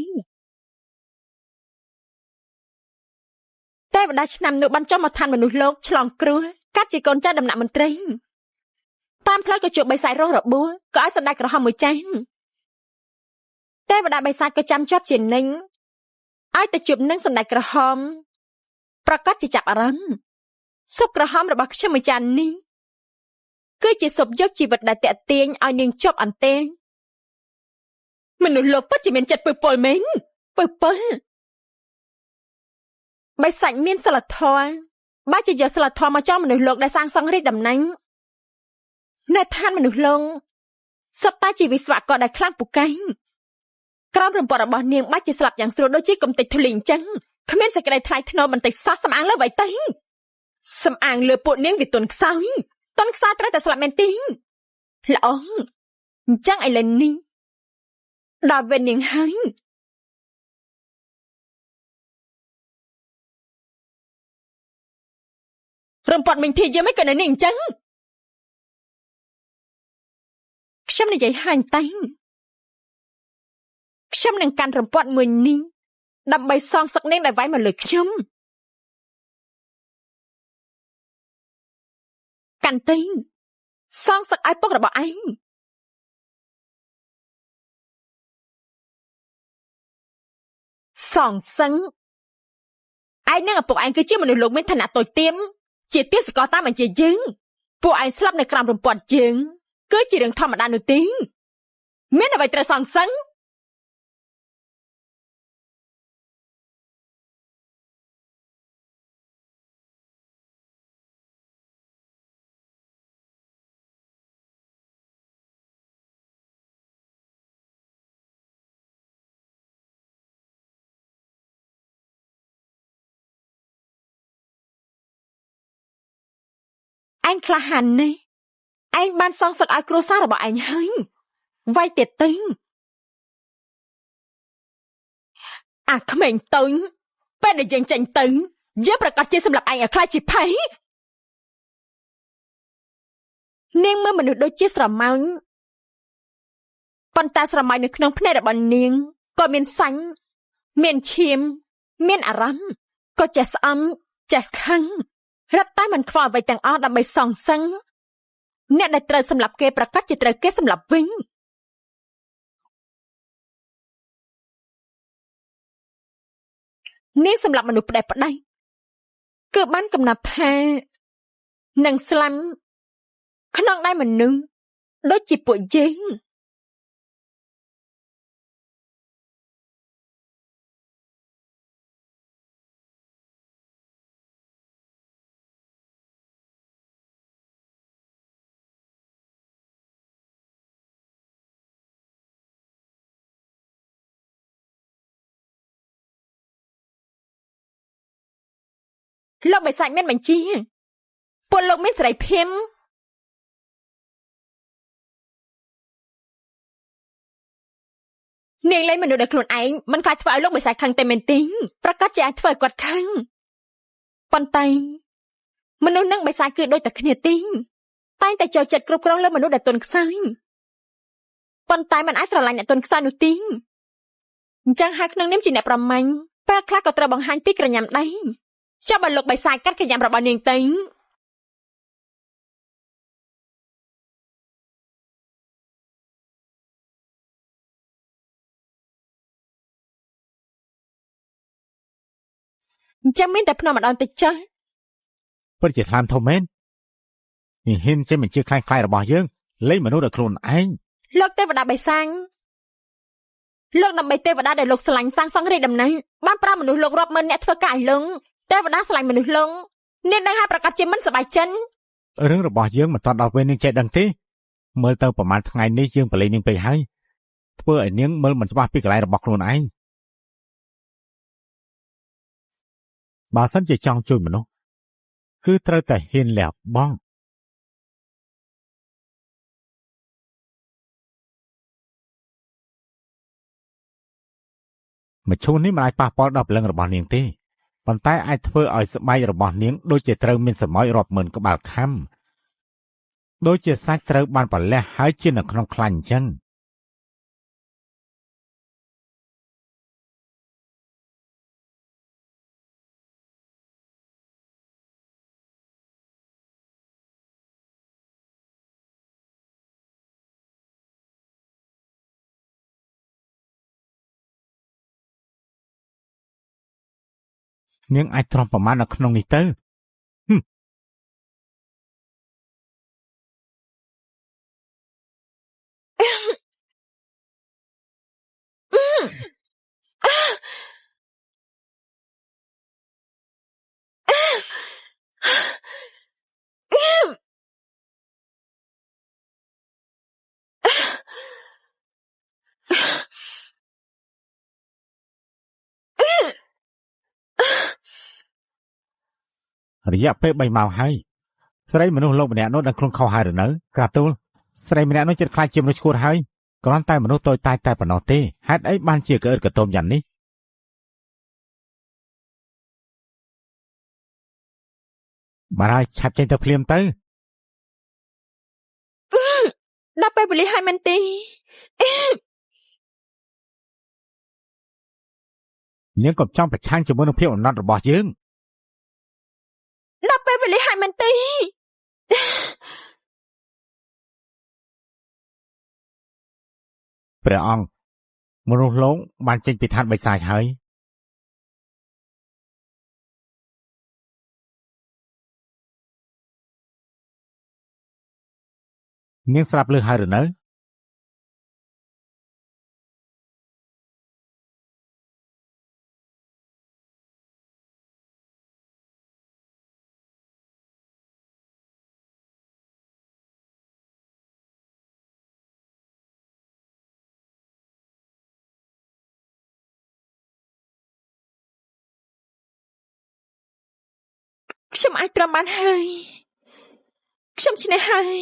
វតាឆ្នាំនោះបានចុះមកឋានមនុស្សលោកឆ្លងគ្រោះកាត់ជាកូនចៅដំណាក់មន្ត្រីតាមផ្លូវក៏ជួបបិសាចរស់របួសក៏ឲ្យសណ្តែកក្រហមមួយចានទេវតាបិសាចក៏ចាំជាប់ជានិញឲ្យទៅជួបនឹងសណ្តែកក្រហមប្រកាសជាចាប់អារម្មណ៍ស៊ុបក្រហមរបស់ខ្ញុំមួយចាននេះគឺជាស៊ុបយកជីវិតដែលតាក់ទាញឲ្យនាងជាប់អន្ទែងមនុស្សលោកពិតជាមានចិត្តពើពលមែនពើពលបិសាចមានសិលធម៌បើជាយកសិលធម៌មកចោលមនុស្សលោកដែលសាងសង់រាជតំណែងនៅឋានមនុស្សលោកសត្វតាជាវិស្វករដែលខ្លាំងពូកែក្រោមរំពាត់របស់នាងបាច់ជាស្លាប់យ៉ាងស្រួលដូចជាកំទេចធូលីអញ្ចឹងគ្មានសេចក្តីថ្លៃថ្នូរបន្តិចសោះសំអាងលើអ្វីទៅសំអាងលើពួកនាងវាទន់ខ្សោយទន់ខ្សោយត្រូវតែស្លាប់មែនទេល្អអញ្ចឹងឥឡូវនេះដល់វេននាងហើយរំពាត់មិញធីយើងមិនក៏នៅនេះអញ្ចឹងខ្ញុំនិយាយហាញតែខ្ញុំនឹងកាន់រំពាត់មួយនេះដើម្បីសងសឹកនាងដែលវាយមកលើខ្ញុំកាន់ទៅសងសឹកឲ្យពុករបស់ឯងសងសឹងឯងនឹងឪពុកឯងគឺជាមនុស្សលោកមានឋានៈតូចទាបជាទាសកលតាមបញ្ជាយើងពួកឯងស្លាប់នៅក្រោមរំពាត់យើងគឺជារឿងធម្មតានោះទេមានអ្វីត្រូវសងសឹងឯងក្លាហានណាស់ឯងបានសងសឹកឲ្យគ្រួសាររបស់ឯងហើយវាយទៀតទៅអាក្មេងតូចពេលដែលយើងចេញទៅយើងប្រកាសជាសម្រាប់ឯងឲ្យខ្លាចជាភ័យនាងមើលមនុស្សដូចជាស្រមោញប៉ុន្តែស្រមោញនៅក្នុងភ្នែករបស់នាងក៏មានសាញ់មានឈាមមានអារម្មណ៍ក៏ចេះស្អំចេះខឹងរត់តែមិនខ្វល់អ្វីទាំងអស់ដើម្បីសងសឹងអ្នកដែលត្រូវសម្លាប់គេប្រកាសជាត្រូវគេសម្លាប់វិញនាងសម្លាប់មនុស្សផ្ដេសផ្ដាច់គឺបានកំណត់ថានឹងស្លាប់ក្នុងដៃមនុស្សដូចជាពួកយើង លោកបិសាចមានបញ្ជាពលលោកមានសេរីភាពនាងលែងមនុស្សដែលខ្លួនឯងមិនខ្លាចធ្វើឲ្យលោកបិសាចខឹងតែមែនទេប្រកាសជាអាចធ្វើឲ្យគាត់ខឹងប៉ុន្តែមនុស្សនឹងបិសាចគឺដូចតែគ្នាទេតែងតែចូលចិត្តគ្រប់គ្រងលើមនុស្សដែលទន់ខ្សោយប៉ុន្តែมันអាចស្រឡាញ់អ្នកទន់ខ្សោយនោះទេអញ្ចឹងហើយក្នុងនាមជាអ្នកប្រមាញ់ពេលខ្លះក៏ត្រូវបង្ហាញពីក្រញាំដែរចាំបើលោកបិសាចកាត់ក្រញាំរបស់នាងទៅអញ្ចឹងមានតែភ្នំម្ដងតិចចុះពិតជាថ្លាមធំមែននេះហ៊ានចេញបញ្ជាខ្លាំងៗរបស់យើងលេងមនុស្សដល់ខ្លួនឯងលោកទេវតាបិសាចលោកដើម្បីទេវតាដែលលោកស្រឡាញ់សាងសង់រាជដំណើរបានប្រើមនុស្សលោករាប់ម៉ឺនអ្នកធ្វើការឲ្យលងទេវតាស្រឡាញ់មនុស្សលងនាងនឹងហើយប្រកាសជាមិនសប្បាយចិត្តរឿងរបស់យើងមិនតាន់ដល់ពេលនាងចេះដឹងទេមើលទៅប្រហែលថ្ងៃនេះយើងប្រឡែងនាងពេកហើយធ្វើឲ្យនាងមើលមិនច្បាស់ពីកន្លែងរបស់ខ្លួនឯងបើសិនជាចង់ជួយមនុស្សគឺត្រូវតែហ៊ានលះបង់មឈូសនេះមិនអាចប៉ះពាល់ដល់ព្រលឹងរបស់នាងទេប៉ុន្តែអាចធ្វើឲ្យស្បែករបស់នាងដូចជាត្រូវមានសម្អុយរាប់ម៉ឺនក្បាលខំដូចជាសាច់ត្រូវបានប្រលះហើយជានៅក្នុងខ្លាញ់អញ្ចឹងនាងអាចទ្រាំប្រមាណនៅក្នុងនេះទៅរយៈពេល3ម៉ោងហើយស្រីមនុស្សលោកម្នាក់នោះដឹងខ្លួនខុសហើយឬនៅក្រាបទូលស្រីម្នាក់នោះចិត្តខ្លាចជាមនុស្សឈួតហើយគ្រាន់តែមនុស្សតូចតាចតែប៉ុណ្ណោះទេហេតុអីបានជាកអឺតកតូមយ៉ាងនេះបាទហើយឆាប់ចេញទៅភ្លាមទៅដល់ពេលវេលាហើយមែនទេនាងកុំចង់ប្រឆាំងជាមួយនឹងភាពអំណត់របស់យើងដល់ពេលវេលាហើយមែនទេព្រះអង្គមនុស្សលោកបានចេញពីឋានបិសាចហើយនាងស្រាប់លឺហើយឬនៅខ្ញុំអាចទ្រាំបានហើយខ្ញុំឈ្នះហើយ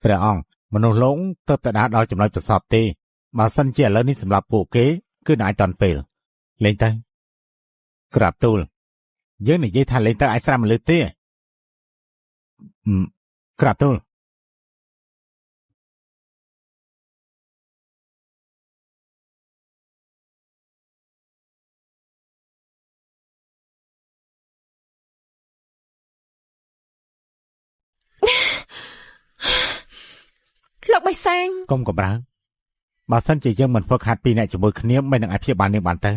ព្រះអង្គមនុស្សលោកទើបតែដល់ចំណុចប្រសពទេបើសិនជាឥឡូវនេះសម្រាប់ពួកគេគឺអាចតាន់ពេលលេងទៅក្រាបទូលយើងនិយាយថាលេងទៅអាចស្រាំមិនលឺទេក្រាបទូលលោកបិសាចកុំកំរើបើសិនជាយើងមិនហ្វឹកហាត់ពីអ្នកជាមួយគ្នាមិននឹងអាចព្យាបាលនាងបានទៅ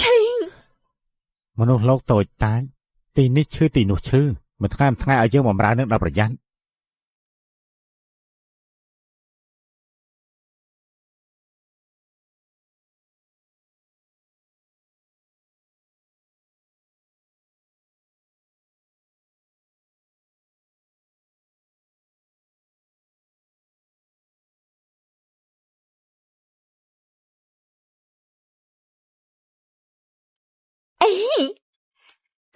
ឆេងមនុស្សលោកតូចតាចទីនេះឈឺទីនោះឈឺមួយថ្ងៃឲ្យយើងបំរើនឹងដល់ប្រយ័ត្ន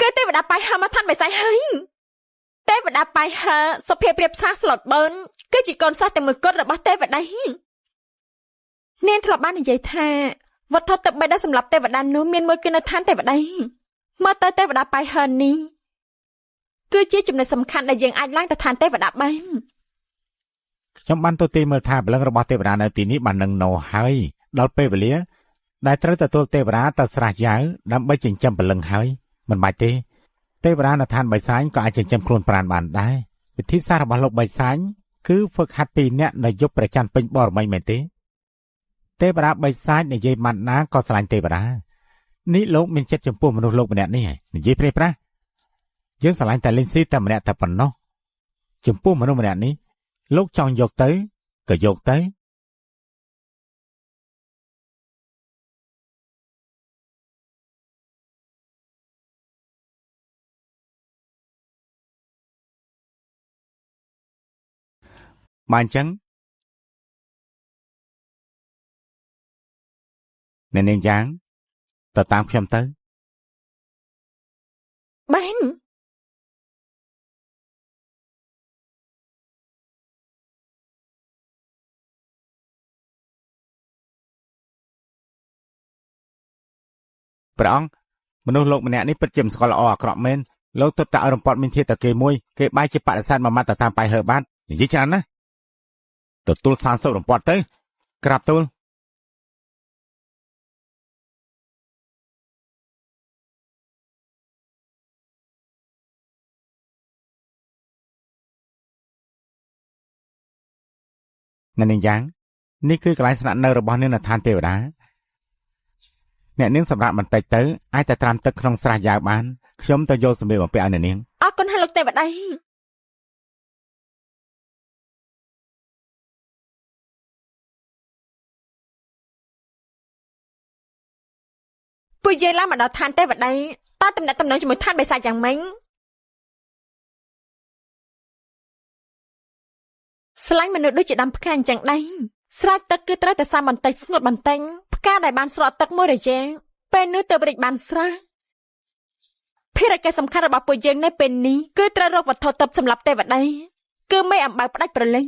គឺទេវតាបាយហើមកឋានបិសាចហើយទេវតាបាយហើសុភាពរៀបសារស្លុតបឺនគឺជាកូនសះតែមួយគត់របស់ទេវតានាងធ្លាប់បាននិយាយថាវត្ថុទឹកបីដែលសម្រាប់ទេវតានោះមានមួយគឺនៅឋានទេវតាមើលទៅទេវតាបាយហើនេះគឺជាចំណុចសំខាន់ដែលយើងអាចឡើងទៅឋានទេវតាបាន ខ្ញុំបានទៅទីមើលថាព្រលឹងរបស់ទេវតានៅទីនេះបាននឹងណូហើយដល់ពេលវេលាដែលត្រូវទទួលទេវតាទៅស្រះយ៉ាវដើម្បីចិញ្ចឹមព្រលឹងហើយមិនបាច់ទេទេវតានៅឋានបៃសាញក៏អាចចិញ្ចឹមខ្លួនប្រាណបានដែរវិធីសាស្ត្ររបស់លោកបៃសាញគឺហ្វឹកហាត់2នាក់នៅយប់ព្រះច័ន្ទពេញបរមីមែនទេទេវតាបៃសាញនិយាយម៉ាត់ណាក៏ស្រឡាញ់ទេវតានេះលោកមានចិត្តចំពោះមនុស្សលោកម្នាក់នេះនិយាយព្រេះប្រាស់យើងស្រឡាញ់តែលេងស៊ីតែម្នាក់តែប៉ុណ្ណោះចំពោះមនុស្សម្នាក់នេះលោកចង់យកទៅក៏យកទៅបានអញ្ចឹងអ្នកនាងយ៉ាងទៅតាមខ្ញុំទៅបាន ព្រះអង្គមនុស្សលោកម្នាក់នេះពិតជាមិនស្គាល់ល្អអាក្រក់មែនលោកទើបតែឲ្យរំពាត់មានធាតុតែគេមួយគេបែរជាបដិសេធមួយម៉ាត់ទៅតាមបាយហើបាត់និយាយច្រើនណាស់ទទួលសានសុខរំពាត់ទៅក្រាបទូលអ្នកនាងយ៉ាងនេះគឺកន្លែងស្នាក់នៅរបស់នាងនៅឋានទេវតាអ្នកនាងសម្រាប់បន្តិចទៅអាចតែត្រាំទឹកក្នុងស្រះយ៉ាវបានខ្ញុំទៅយកសម្ភារបំពាក់ឲ្យអ្នកនាងអរគុណហើយលោកទេវតាពួកយើងឡើងមកដល់ឋានទេវតាតើតំណែងជាមួយឋានបិសាចយ៉ាងម៉េចស្លាញ់មនុស្សដូចជាដាំផ្កាអញ្ចឹងដែរស្រោចទឹកគឺត្រូវតែសាបន្តិចស្ងួតបន្តិចផ្កាដែលបានស្រក់ទឹកមួយរយៈពេលនោះទៅរីកបានស្រស់ភារកិច្ចសំខាន់របស់ពួកយើងនៅពេលនេះគឺត្រូវរកវត្ថុទិព្វសម្រាប់ទេវតាគឺមេអំបៅផ្ដាច់ប្រលឹង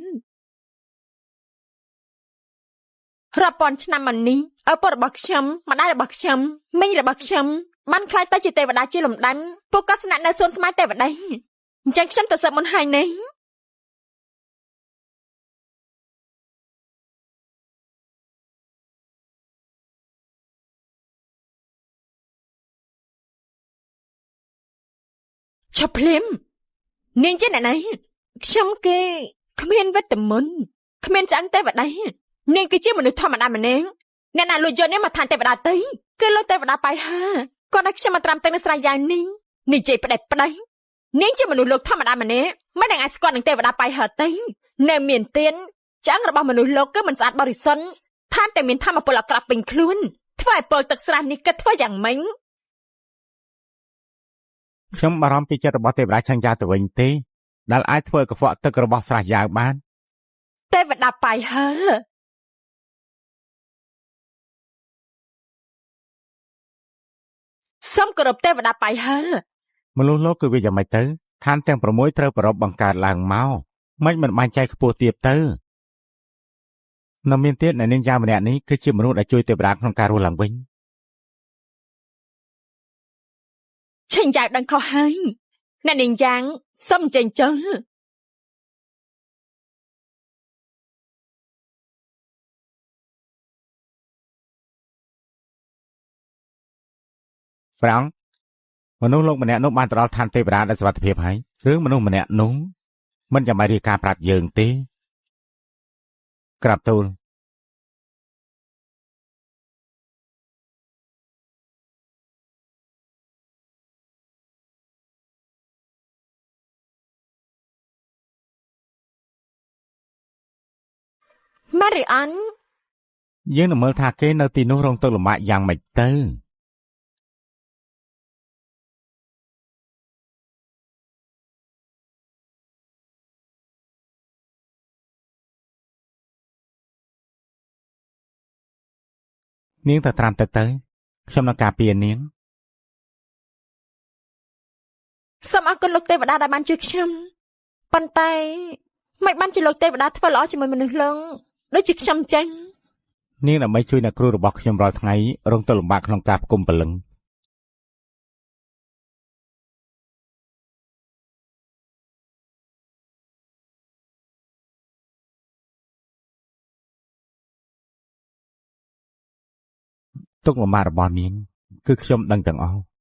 រាប់ពាន់ឆ្នាំមកនេះឪពុករបស់ខ្ញុំម្ដាយរបស់ខ្ញុំមីងរបស់ខ្ញុំបានខ្លាចទៅជាទេវតាជាលំដាប់ពួកគាត់ស្នាក់នៅសួនស្មៅទេវតាអញ្ចឹងខ្ញុំទៅសើបមុនហើយនេះឈប់ភ្លាមនាងជាអ្នកណាខ្ញុំគេគ្មានវិតាមិនគ្មានឆ្អឹងទេវតានាងគឺជាមនុស្សធម្មតាម្នាក់អ្នកណាលួចយកនាងមកឋានទេវតាទៅគឺលោកទេវតាបាយហាគាត់ឲ្យខ្ញុំមកត្រាំទឹកនៅស្រះយ៉ាងនេះនិយាយផ្ដេសផ្ដៃនាងជាមនុស្សលោកធម្មតាម្នាក់មិននឹងអាចស្គាល់នឹងទេវតាបាយហាទៅនៅមានទៀនឆ្អឹងរបស់មនុស្សលោកគឺមិនស្អាតបរិសុទ្ធថែមទាំងមានធម៌ពលអាក្រក់ពេញខ្លួនធ្វើឲ្យពលទឹកស្រះនេះគិតធ្វើយ៉ាងម៉េចខ្ញុំបារម្ភពីចិត្តរបស់ទេវតាឆាំងយ៉ាទៅវិញទេដែលអាចធ្វើឲ្យកខ្វក់ទឹករបស់ស្រះយ៉ាវបានទេវតាបាយហើសូមគោរពទេវតាបាយហើមនុស្សលោកគឺវាយ៉ាងម៉េចទៅឋានទាំង6ត្រូវប្រពបង្កើតឡើងមកមិនបាញ់ចែកខ្ពស់ទៀតទៅនៅមានទៀតអ្នកនាងយ៉ាម្នាក់នេះគឺជាមនុស្សដែលជួយទេវតាក្នុងការរស់ឡើងវិញឆេញយ៉ាវដឹងខុសហើយអ្នកនាងយ៉ាងសូមចេញចូលព្រះអង្គមនុស្សលោកម្នាក់នោះបានទៅដល់ឋានទេវតាដោយសុវត្ថិភាពហើយរឿងមនុស្សម្នាក់នោះមិនចាំបាច់រៀបការប្រាប់យើងទេក្រាបទូលម៉ារីអានយើងនឹងមើលថាគេនៅទីនោះរងទុក្ខលំបាកយ៉ាងម៉េចទៅនាងទៅត្រាំទឹកទៅខ្ញុំនឹងការពារនាង សូមអរគុណលោកទេវតាដែលបានជួយខ្ញុំប៉ុន្តែមិនបានជាលោកទេវតាធ្វើល្អជាមួយមនុស្សលងដូចជាខ្ញុំចឹងនាងដើម្បីជួយអ្នកគ្រូរបស់ខ្ញុំរាល់ថ្ងៃរងទុក្ខលំបាកក្នុងការផ្គុំព្រលឹងទុក្ខលំបាករបស់នាងគឺខ្ញុំដឹងទាំងអស់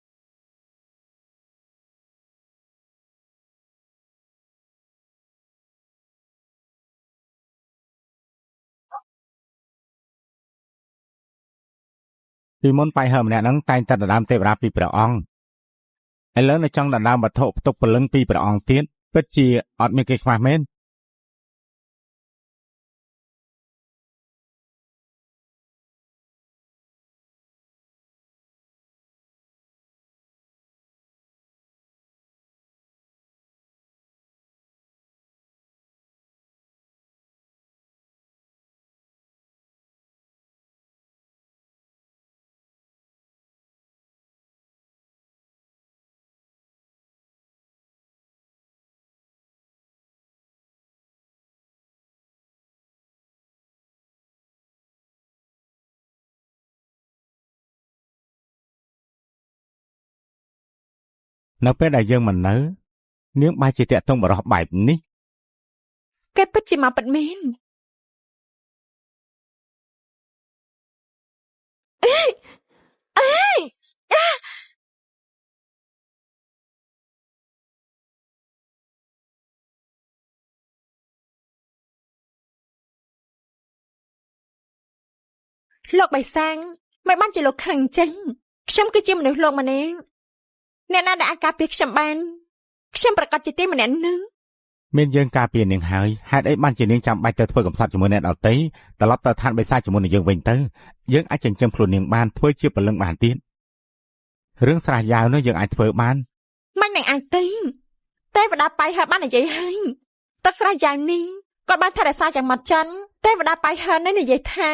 ពីមុនបាយហើម្នាក់ហ្នឹងតែងតែដណ្ដើមទេវតាពីព្រះអង្គឥឡូវនៅចង់ដណ្ដើមវត្ថុផ្ទុកព្រលឹងពីព្រះអង្គទៀតពិតជាអត់មានគេខ្វះមែននៅពេលដែលយើងមិននៅនាងបែរជាតាក់ទងបរោះបែបនេះគេពិតជាមកពិតមែនលោកបៃសាងមិនបានជាលោកខឹងអញ្ចឹងខ្ញុំគឺជាមនុស្សលោកម្នាក់អ្នកណាដែលអាចការពារខ្ញុំបានខ្ញុំប្រកាសជាទីម្នាក់នឹងមានយើងការពារនាងហើយហេតុអីបានជានាងចាំបាច់ទៅធ្វើកំសត់ជាមួយអ្នកដទៃត្រឡប់ទៅឋានបិសាចជាមួយនឹងយើងវិញទៅយើងអាចចិញ្ចឹមខ្លួននាងបានធ្វើជាពលឹងបានទៀតរឿងស្រះយ៉ាវនោះយើងអាចធ្វើបានមិននឹងអាចទេវតាបាយហើបាននិយាយហើយទឹកស្រះយ៉ាវនេះគាត់បានថែរក្សាយ៉ាងម៉ត់ចត់ទេវតាបាយហើនៅនិយាយថា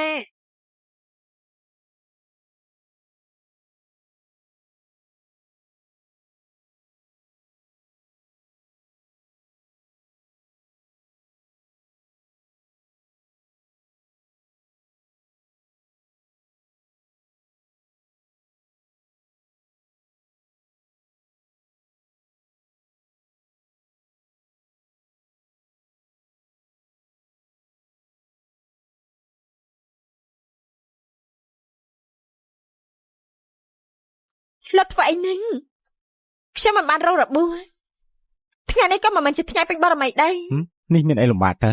លោកធ្វើអីនឹងខ្ញុំមិនបានរករបួសថ្ងៃនេះក៏មិនមែនជាថ្ងៃពេញបរមីដែរនេះមានអីលំបាកទៅ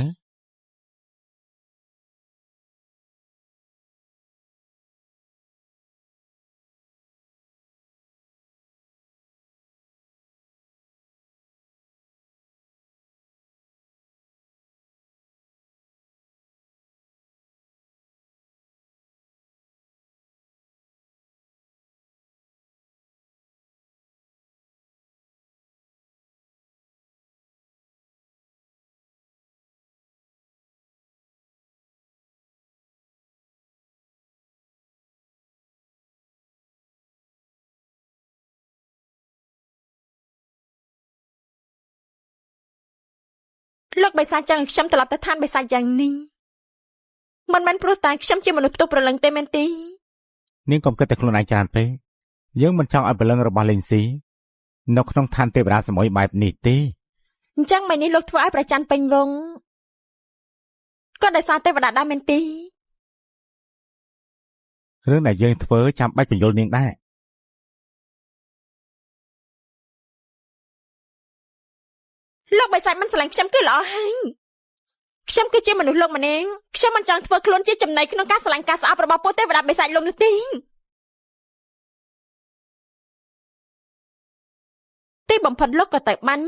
លោកបិសាចចង់ឲ្យខ្ញុំត្រឡប់ទៅឋានបិសាចយ៉ាងនេះមិនមែនព្រោះតែខ្ញុំជាមនុស្សផ្ទុកព្រលឹងទេមែនទេនាងកុំគិតតែខ្លួនឯងច្រើនពេកយើងមិនចង់ឲ្យព្រលឹងរបស់លេងស៊ីនៅក្នុងឋានទេវតាសម័យបែបនេះទេអញ្ចឹងមិននេះលោកធ្វើឲ្យប្រច័ណ្ឌពេញវងក៏ដោយសារទេវតាដែរមែនទេរឿងដែលយើងធ្វើចាំបាច់បញ្យល់នាងដែរលោកបិសាចមិនស្រឡាញ់ខ្ញុំគឺល្អហើយខ្ញុំគឺជាមនុស្សលោកម្នាក់ខ្ញុំមិនចង់ធ្វើខ្លួនជាចំណៃក្នុងការស្រឡាញ់ការស្អប់របស់ពួកទេវតាបិសាចលោកនោះទេទីបំផុតលោកក៏ទៅបាន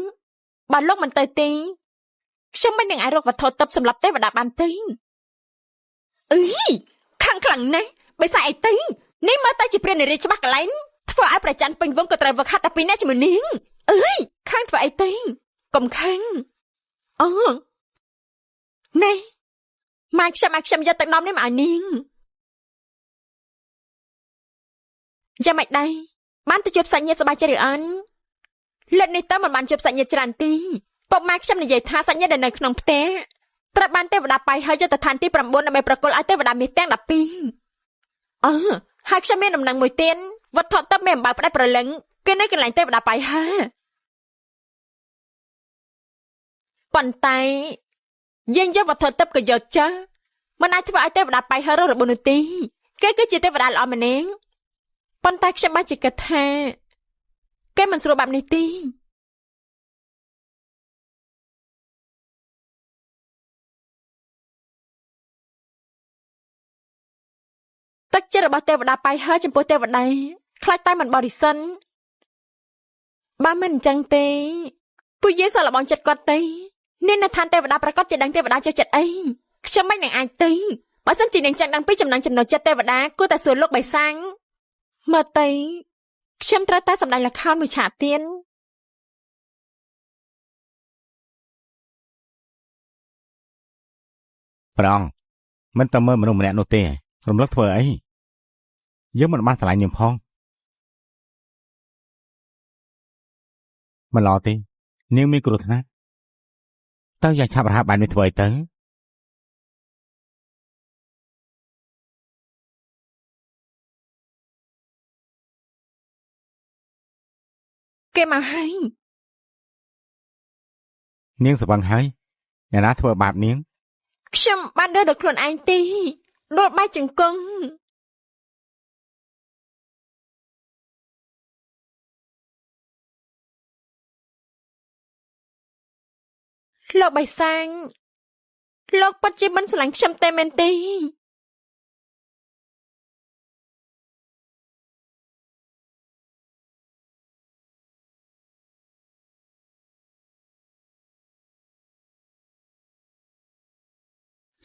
បើលោកមិនទៅទេខ្ញុំមិននឹងអាចរកវត្ថុទិព្វសម្រាប់ទេវតាបានទេអីខាងខ្លាំងណាស់បិសាចអីទេនេះមើលទៅជាព្រះនារីច្បាស់កន្លែងធ្វើឲ្យប្រច័ណ្ឌពេញវងក៏ត្រូវវឹកហាត់តែពីរនាក់ជាមួយនាងអើយខាងធ្វើអីទេកុំខឹងអូណែម៉ែខ្ញុំយកទឹកដមនេះមកឲ្យនាងយ៉ាងម៉េចដែរបានទៅជួបសាច់ញាតិសប្បាយចិត្តឬអត់ លិតនេះតើមិនបានជប់សាច់ញាតិច្រើនទីពុកម៉ែខ្ញុំនិយាយថាសាច់ញាតិដែលនៅក្នុងផ្ទះត្រូវបានទេវតាបាយហើយយកទៅឋានទី9ដើម្បីប្រគល់ឲ្យទេវតាមាសទាំង12ហើយខ្ញុំមានដំណឹងមួយទៀតវត្ថុទិព្វមានអំបៅផ្ដាច់ប្រលឹងគឺនៅកន្លែងទេវតាបាយហើយប៉ុន្តែយើងយកវត្ថុទិព្វក៏យកចាស់មិនអាចធ្វើឲ្យទេវតាបាយហើយរបួសនោះទេគេគឺជាទេវតាល្អម្នាក់ប៉ុន្តែខ្ញុំបានជាគិតថាគេមិនស្រួលបែបនេះទេទឹកចិត្តរបស់ទេវតាបាយហើយចំពោះទេវតាខ្លាចតែមិនបរិសុទ្ធបើមិនអញ្ចឹងទេពួកយើងសាកល្បងចិត្តគាត់ទេនាងនៅឋានទេវតាប្រកាសជាដឹងទេវតាចូលចិត្តអីខ្ញុំមិននឹងអាចទេបើសិនជានាងចង់ដឹងពីចំណង់ចំណូលចិត្តទេវតាគួរតែសួរលោកបៃសាំងមើលទៅខ្ញុំត្រូវតែសម្ដែងល្ខោនមួយឆាកទៀតព្រះអង្គមិនតែមើលមនុស្សម្នាក់នោះទេរំលឹកធ្វើអីយើងមិនបានឆ្លាញ់នាងផងមិនល្អទេនាងមានគ្រោះថ្នាក់តើយ៉ាងឆាប់រហ័សបាននេះធ្វើអីទៅគេមកហើយនាងស្វឹងហើយអ្នកណាធ្វើបាបនាងខ្ញុំបានដើរដោយខ្លួនឯងទេដួលបែកជង្គង់លោកបៃសាំងលោកពិតជាមិនស្រឡាញ់ខ្ញុំទេមែនទេ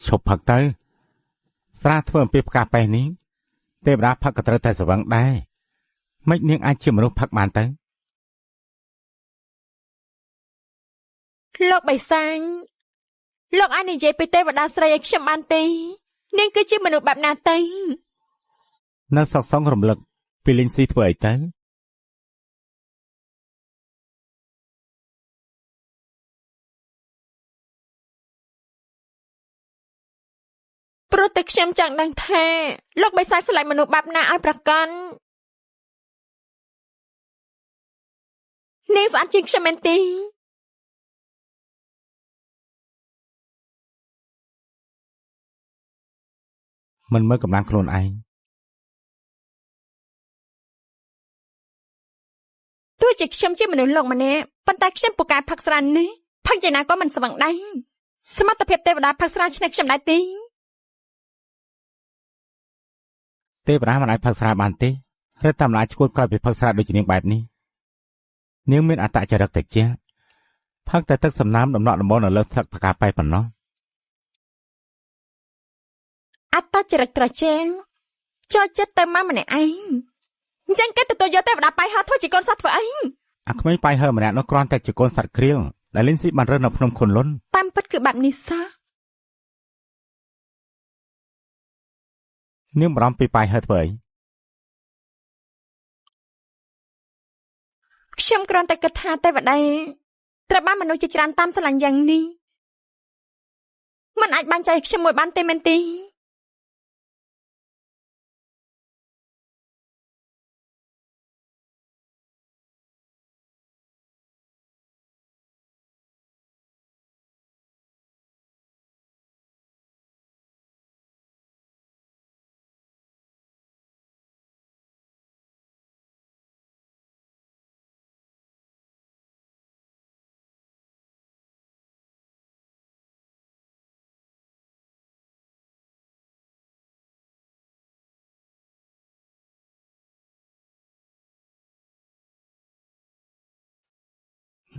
ឈប់ផឹកទៅស្រាធ្វើអំពីផ្កាប៉េះនេះទេវតាផឹកក៏ត្រូវតែស្វឹងដែរមិននាងអាចជាមនុស្សផឹកបានទៅលោកបៃសាំងលោកអាចនិយាយពីទេវតាស្រីឲ្យខ្ញុំបានទេនាងគឺជាមនុស្សបែបណាទៅនៅសកសងរំលឹកពីលីងស៊ីធ្វើអីទៅព្រោះតែខ្ញុំចង់ដឹងថាលោកបៃសាំងស្រឡាញ់មនុស្សបែបណាឲ្យប្រកាន់នាងស្អាតជាងខ្ញុំមែនទេមិនមើលកម្លាំងខ្លួនឯងទោះជាខ្ញុំជាមនុស្សលោកម្នាក់ប៉ុន្តែខ្ញុំពូកែផឹកស្រានេះផឹកយ៉ាងណាក៏មិនស្វឹងដែរសមត្ថភាពទេវតាផឹកស្រាឈ្នះខ្ញុំដែរទេទេវតាមិនអាចផឹកស្រាបានទេឬតែមិនអាចឈួតក្រោយពីផឹកស្រាដូចជានាងបែបនេះនាងមានអត្តចរិតតិចផឹកតែទឹកសំណើមដំណក់ដំបូលនៅលើស្លឹកផ្កាប៉ៃប៉ុណ្ណោះអត្តចរិតត្រជាងចូលចិត្តតែមកម្នាក់ឯងអញ្ចឹងគេទទួលយកទេវតាបាយហោធ្វើជាកូនសត្វធ្វើអីអាក្មេងប៉ៃហើម្នាក់នោះគ្រាន់តែជាកូនសត្វក្រៀលដែលលីនស៊ីបានរើសនៅភ្នំខុនលុនតាមពិតគឺបែបនេះសោះនាងបារម្ភពីប៉ៃហើធ្វើអីខ្ញុំគ្រាន់តែគិតថាទេវតាត្រូវបានមនុស្សជាច្រើនតាមស្រឡាញ់យ៉ាងនេះមិនអាចបាញ់ចៃខ្ញុំមួយបានទេមែនទេ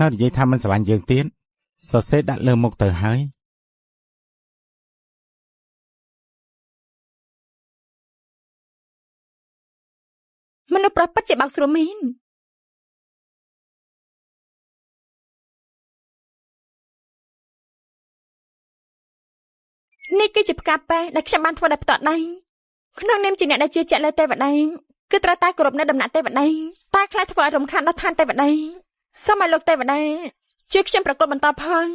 នៅនិយាយថាមិនស្រឡាញ់យើងទៀតសរសេរដាក់លើមុខទៅហើយមនុស្សប្រុសពិតជាបោកស្រួលមែននេះគឺជាផ្កាប៉ែដែលខ្ញុំបានធ្វើដោយផ្ទាល់ដៃក្នុងនាមជាអ្នកដែលជឿជាក់លើទេវតាគឺត្រូវតែគោរពនៅដំណាក់ទេវតាតែខ្លាចធ្វើឲ្យរំខានដល់ឋានទេវតា សូមឲ្យលោកទេវតាជួយខ្ញុំប្រកួតបន្តផង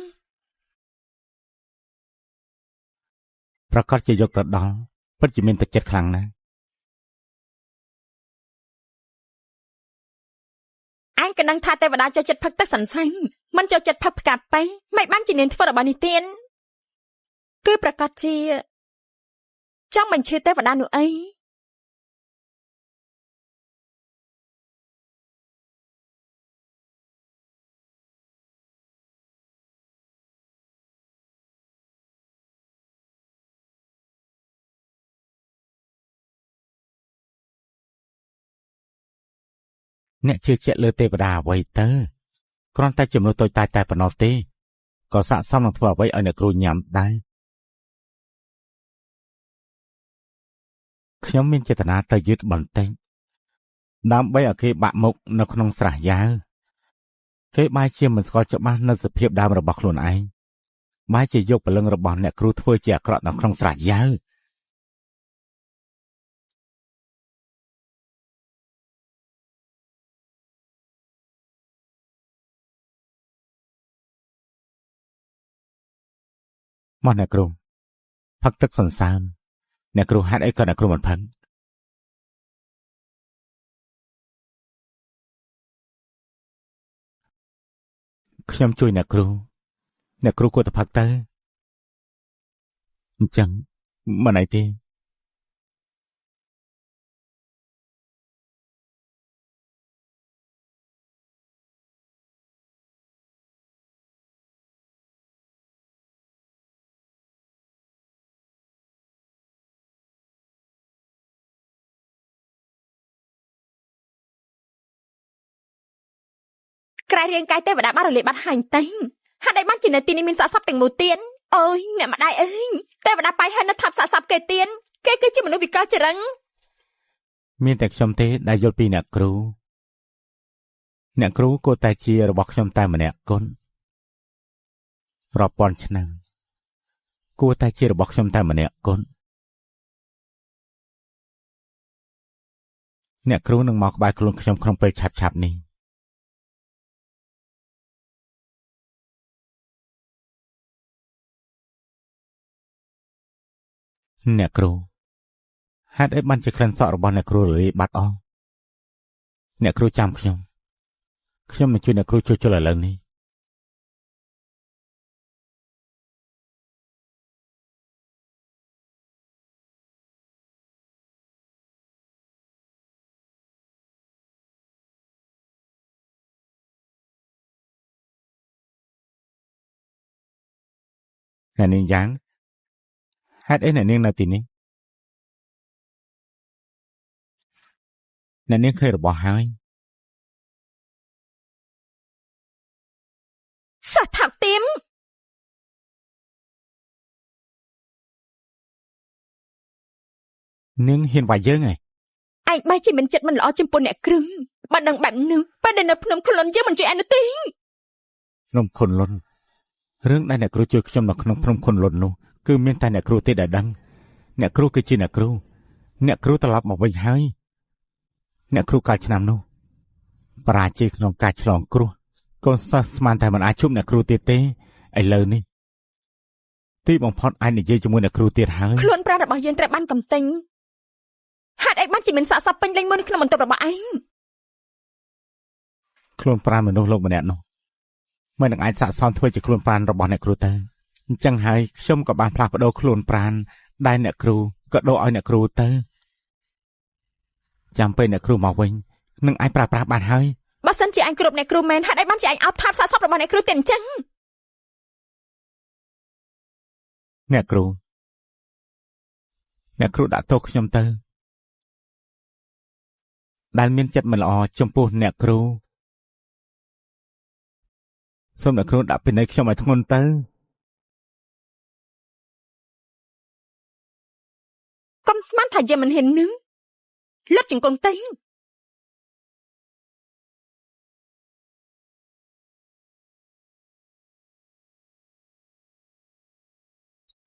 ប្រកាសជាយកទៅដល់ពិតជាមានទឹកចិត្តខ្លាំងណាស់ អញក៏ដឹងថាទេវតាចូលចិត្តផឹកទឹកសន្ស័យមិនចូលចិត្តផឹកផ្កាប៉ៃមិនបានជានាងធ្វើរបស់នេះទៀតគឺប្រកាសជាចង់បញ្ឈឺទេវតានោះអីអ្នកជឿជាក់លើទេវតាអ្វីទៅគ្រាន់តែជំនួសតូចតាចតែប៉ុណ្ណោះទេក៏ស័ក្តិសមនឹងធ្វើអ្វីឲ្យអ្នកគ្រូញ៉ាំដែរខ្ញុំមានចេតនាទៅយឺតបន្តិចដើម្បីឲ្យគេបាក់មុខនៅក្នុងស្រះយ៉ាវគេបែរជាមិនស្គាល់ច្បាស់នៅសភាពដើមរបស់ខ្លួនឯងបែរជាយកព្រលឹងរបស់អ្នកគ្រូធ្វើជាអាក្រក់នៅក្នុងស្រះយ៉ាវមកអ្នកគ្រូផឹកទឹកសន្សើមអ្នកគ្រូហេតុអីក៏អ្នកគ្រូមិនផឹកខ្ញុំជួយអ្នកគ្រូគួរតែផឹកទៅអញ្ចឹងមិនអីទេក្រែរៀងកាយទេវតាបានរលាយបាត់ហើយតែហេតុអីបានជានៅទីនេះមានសាកសពទាំងមូលទៀតអូយអ្នកម្ដាយអើយទេវតាបាយហើយនៅថាប់សាកសពគេទៀតគេគឺជាមនុស្សវិកលចរិងមានតែខ្ញុំទេដែលយល់ពីអ្នកគ្រូគួរតែជារបស់ខ្ញុំតែម្នាក់គុណរាប់ពាន់ឆ្នាំគួរតែជារបស់ខ្ញុំតែម្នាក់គុណអ្នកគ្រូនឹងមកក្បែរខ្លួនខ្ញុំក្នុងពេលឆាប់ៗនេះអ្នកគ្រូហេតុអីបានជាក្លិនសក់របស់អ្នកគ្រូរលាយបាត់អស់អ្នកគ្រូចាំខ្ញុំនឹងជួយអ្នកគ្រូជួយឥឡូវនេះអ្នកនាងយ៉ាងហេតុអីអ្នកនាងនៅទីនេះអ្នកនាងឃើញរបស់ហើយសះថាប់ទៀមនាងហ៊ានវាយយើងឯងបែរជាមិនចិត្តមិនល្អចំពោះអ្នកគ្រូបើដឹងបែបនេះបើដែលនៅភ្នំខ្លួនយើងមិនជួយអនុទេភ្នំខុនលុនរឿងដែលអ្នកគ្រូជួយខ្ញុំនៅក្នុងភ្នំខុនលុននោះគឺមានតែអ្នកគ្រូទេដែលដឹងអ្នកគ្រូគឺជាអ្នកគ្រូត្រឡប់មកវិញហើយអ្នកគ្រូកាលឆ្នាំនោះបរាជ័យក្នុងការឆ្លងគ្រោះកូនសិស្សស្មានតែមិនអាចជួបអ្នកគ្រូទៀតទេឥឡូវនេះទីបំផុតអាចនិយាយជាមួយអ្នកគ្រូទៀតហើយខ្លួនប្រាណរបស់យើងត្រូវបានកំទេញហេតុអីបានជាមានសាកសពពេញលេញមួយនៅក្នុងបន្ទប់របស់ឯងខ្លួនប្រាណមនុស្សលោកម្នាក់នោះមិននឹងអាចសាកសមធ្វើជាខ្លួនប្រាណរបស់អ្នកគ្រូទៅអញ្ចឹងហើយខ្ញុំក៏បានផ្លាស់ប្ដូរខ្លួនប្រាណដែលអ្នកគ្រូក៏ដូរឲ្យអ្នកគ្រូទៅចាំពេលអ្នកគ្រូមកវិញនឹងអាចប្រើប្រាស់បានហើយបើសិនជាអញគ្រប់អ្នកគ្រូមែនហេតុអីបានជាអញអោបថាបសាកសពរបស់អ្នកគ្រូទៀតអញ្ចឹងអ្នកគ្រូដាក់ទោសខ្ញុំទៅដែលមានចិត្តមិនល្អចំពោះអ្នកគ្រូសូមអ្នកគ្រូដាក់ពិន័យខ្ញុំឲ្យធ្ងន់ទៅកុំស្មានថាយើងមិនហ៊ាននឹងលុតជង្គង់ទៅ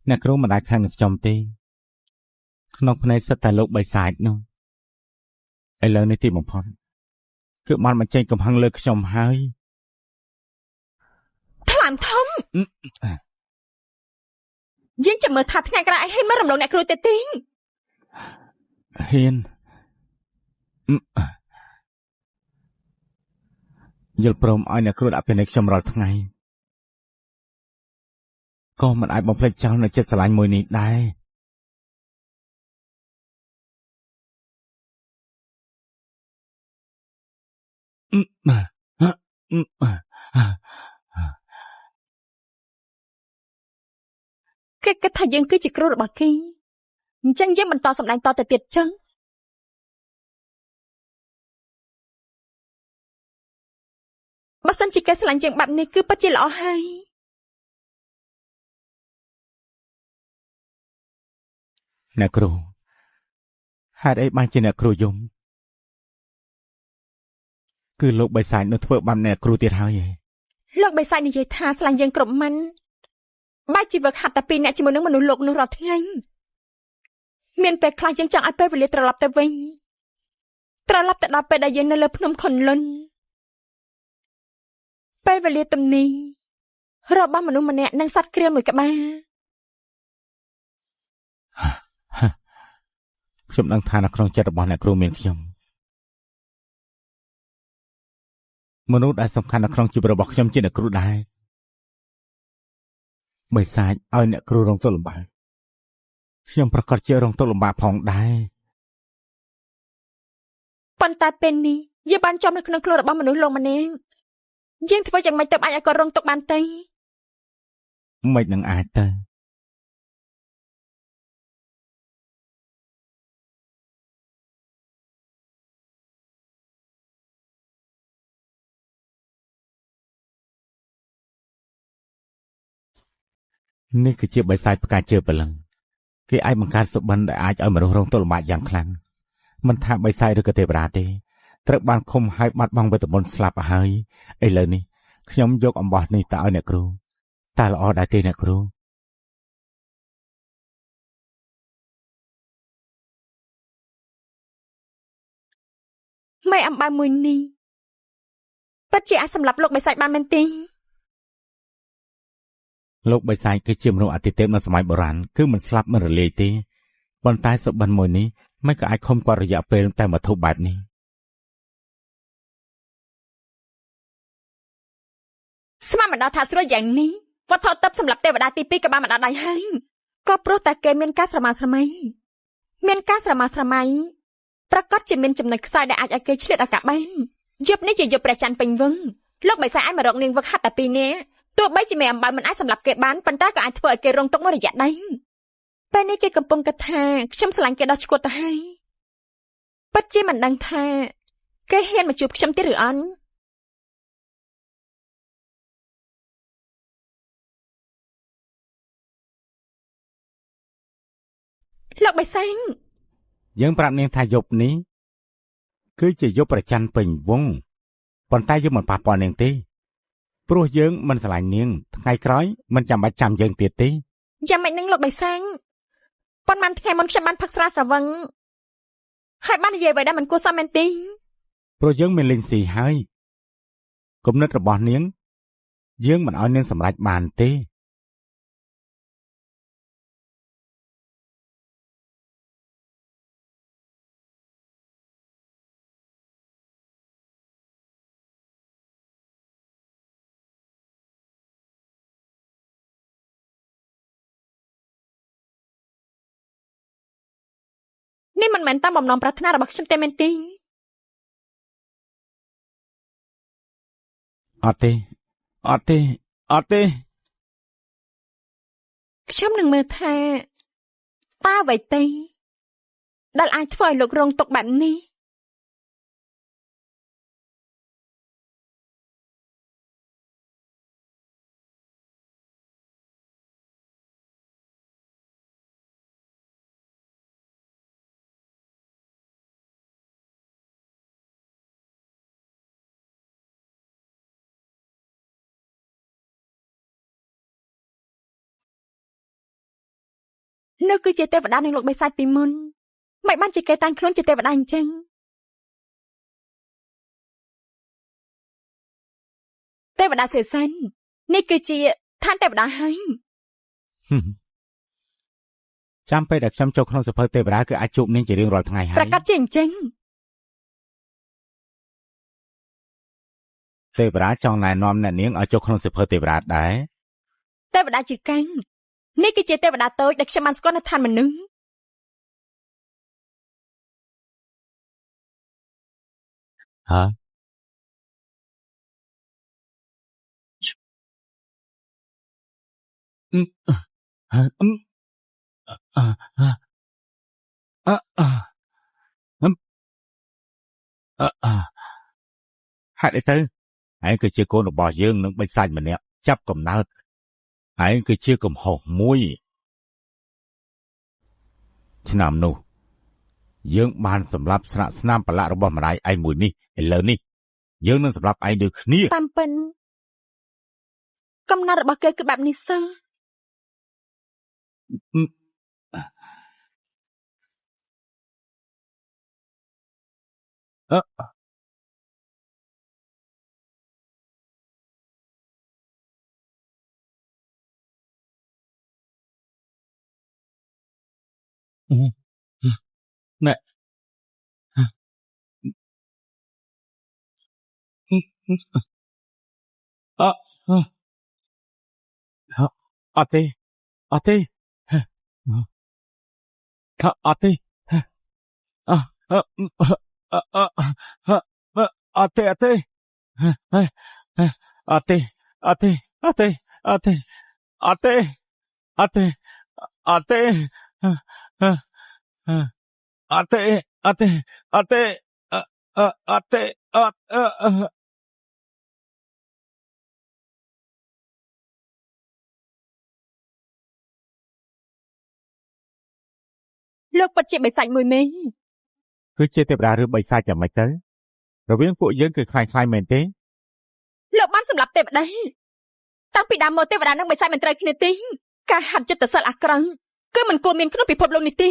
អ្នកគ្រូមិនអាចខាងនឹងខ្ញុំទេក្នុងភ្នែកសិតតែលោកបិសាចនោះឥឡូវនេះទីបំផុតគឺបានបញ្ចេញកំហឹងលើខ្ញុំហើយ ឡាមធំយើងចាំមើលថាថ្ងៃក្រោយឲ្យហ៊ានមករំលងអ្នកគ្រូទេទីងហ៊ានយល់ព្រមឲ្យអ្នកគ្រូដាក់ពិន័យខ្ញុំរាល់ថ្ងៃក៏មិនអាចបំភ្លេចចោលនៅចិត្តស្រឡាញ់មួយនេះដែរគេគិតថាយើងគឺជាគ្រូរបស់គេអញ្ចឹងយើងបន្តសម្ដែងតទៅទៀតចឹងបើសិនជាគេស្រឡាញ់យើងបែបនេះគឺពិតជាល្អហើយអ្នកគ្រូហេតុអីបានជាអ្នកគ្រូយំគឺលោកបិសាចនៅធ្វើបាបអ្នកគ្រូទៀតហើយឯងលោកបិសាចនិយាយថាស្រឡាញ់យើងគ្រប់មិនបែរជីវិតហាត់តែពីរអ្នកជាមួយនឹងមនុស្សលោកនោះរាល់ថ្ងៃមានពេលខ្លះយើងចង់ឲ្យពេលវេលាត្រឡប់ទៅវិញត្រឡប់ទៅដល់ពេលដែលយើងនៅលើភ្នំខុនលុនពេលវេលាទំនេររបស់មនុស្សម្នាក់និងសត្វក្រៀលមួយក្បាលខ្ញុំដឹងថានៅក្នុងចិត្តរបស់អ្នកគ្រូមានខ្ញុំមនុស្សដែលសំខាន់នៅក្នុងជីវិតរបស់ខ្ញុំជាអ្នកគ្រូដែរបិសាចឲ្យអ្នកគ្រូរងទុក្ខលំបាកខ្ញុំប្រកាសជារងទុក្ខលំបាកផងដែរប៉ុន្តែពេលនេះយើងបានចំនៅក្នុងខ្លួនរបស់មនុស្សលោកម្នាក់យើងធ្វើយ៉ាងម៉េចទៅអាចឲ្យគាត់រងទុក្ខបានទេមិននឹងអាចទៅនេះគឺជាបិសាចផ្កាជើព្រលឹងគេអាចបង្កើតសុបិនដែលអាចឲ្យមនុស្សរងទុក្ខលំបាកយ៉ាងខ្លាំងមិនថាបិសាចឬក៏ទេវតាទេត្រូវបានឃុំឲ្យបាត់បង់វេទមន្តស្លាប់ហើយឥឡូវនេះខ្ញុំយកអំបោះនេះទៅឲ្យអ្នកគ្រូតើល្អដែរទេអ្នកគ្រូមេអំបៅមួយនេះពិតជាអាចសម្លាប់លោកបិសាចបានមែនទេលោកបិសាចគឺជាមនុស្សអាទិទេពនៅសម័យបុរាណគឺមិនស្លាប់មិនរលាយទេប៉ុន្តែសុបិនមួយនេះមិនក៏អាចឃុំគាត់រយៈពេលតែវត្ថុបែបនេះស្មានមិនដល់ថាស្រួលយ៉ាងនេះវត្ថុទិព្វសម្រាប់ទេវតាទី2ក៏បានមកដល់ដៃហើយក៏ព្រោះតែគេមានការស្រមើស្រមៃប្រកាសជាមានចំណុចខ្សោយដែលអាចឲ្យគេឆ្លៀតឱកាសបានយប់នេះជាយប់ព្រះច័ន្ទពេញវឹងលោកបិសាចអាចមករកនាងវឹកហាត់តែពីរនាក់ទោះបីជាមេអំបៅមិនអាចសម្លាប់គេបានប៉ុន្តែក៏អាចធ្វើឲ្យគេរងទុក្ខមួយរយៈដែរពេលនេះគេកំពុងគិតថាខ្ញុំស្រឡាញ់គេដល់ឆ្កួតទៅហើយពិតជាមិនដឹងថាគេហ៊ានមកជួបខ្ញុំទៀតឬអត់លោកបិសាចយើងប្រាប់នាងថាយប់នេះគឺជាយប់ប្រច័ណ្ឌពេញវងប៉ុន្តែយើងមិនប៉ះពាល់នាងទេព្រោះយើងមិនស្រឡាញ់នាងថ្ងៃក្រោយមិនចាំបាច់ចាំយើងទៀតទេយ៉ាងម៉េចនឹងលោកបិសាចប៉ុន្មានថ្ងៃមុនខ្ញុំបានផឹកស្រាស្រវឹងហើយបាននិយាយអ្វីដែលមិនគួរសមមែនទេព្រោះយើងមានលេងស៊ីហើយគំនិតរបស់នាងយើងមិនឲ្យនាងសម្រេចបានទេនេះមិនមែនតាមបំណងប្រាថ្នារបស់ខ្ញុំទេមែនទេអត់ទេខ្ញុំនឹងមើលថាតើអ្វីទេដែលអាចធ្វើឲ្យលោករងទុក្ខបែបនេះនោះគឺជាទេវតានឹងលោកបិសាចពីមុនមិនបានជាគេតាំងខ្លួនជាទេវតាអញ្ចឹងទេវតាសេសិន នេះគឺជាឋានទេវតាហើយ ចាំពេលដែលខ្ញុំចូលក្នុងសភៅទេវតាគឺអាចជួបនាងជារៀងរាល់ថ្ងៃហើយ ប្រកាសជាអញ្ចឹង ទេវតាចង់ណែនាំអ្នកនាងឲ្យចូលក្នុងសភៅទេវតាដែរ ទេវតាជាកាំងនេះគឺជាទេវតាតូចដែលខ្ញុំបានស្គាល់នៅឋានមនុស្ស ហ៎ ហេតុអីទៅឯងគឺជាកូនរបស់យើងនឹងបិសាចម្នាក់ចាប់កំណើតឯងគឺជាកំហុសមួយឆ្នាំនោះយើងបានសម្លាប់ស្នាក់ស្នាមប្រឡាក់របស់ម្ដាយឯងមួយនេះឥឡូវនេះយើងនឹងសម្លាប់ឯងដូចគ្នា តាមពិនកំណត់របស់គេគឺបែបនេះសោះ ណែអត់ទេអត់ទេអត់ទេអត់ទេអត់ទេអត់ទេអត់ទេអត់ទេអត់ទេអត់ទេអត់ទេអត់ទេអត់ទេអត់ទេអត់ទេអត់ទេអត់លោកពិតជាបិសាចមួយមេ គឺជាទេវតាឬបិសាចយ៉ាងម៉េចទៅរវាងពួកយើងគឺคล้ายៗមែនទេ លោកបានសម្លាប់ទេវតាតាំងពីដើមមកទេវតានឹងបិសាចមិនត្រូវគ្នាទេការហាត់ចិត្តសិលអាក្រក់គឺមិនគួរមានក្នុងពិភពលោកនេះទេ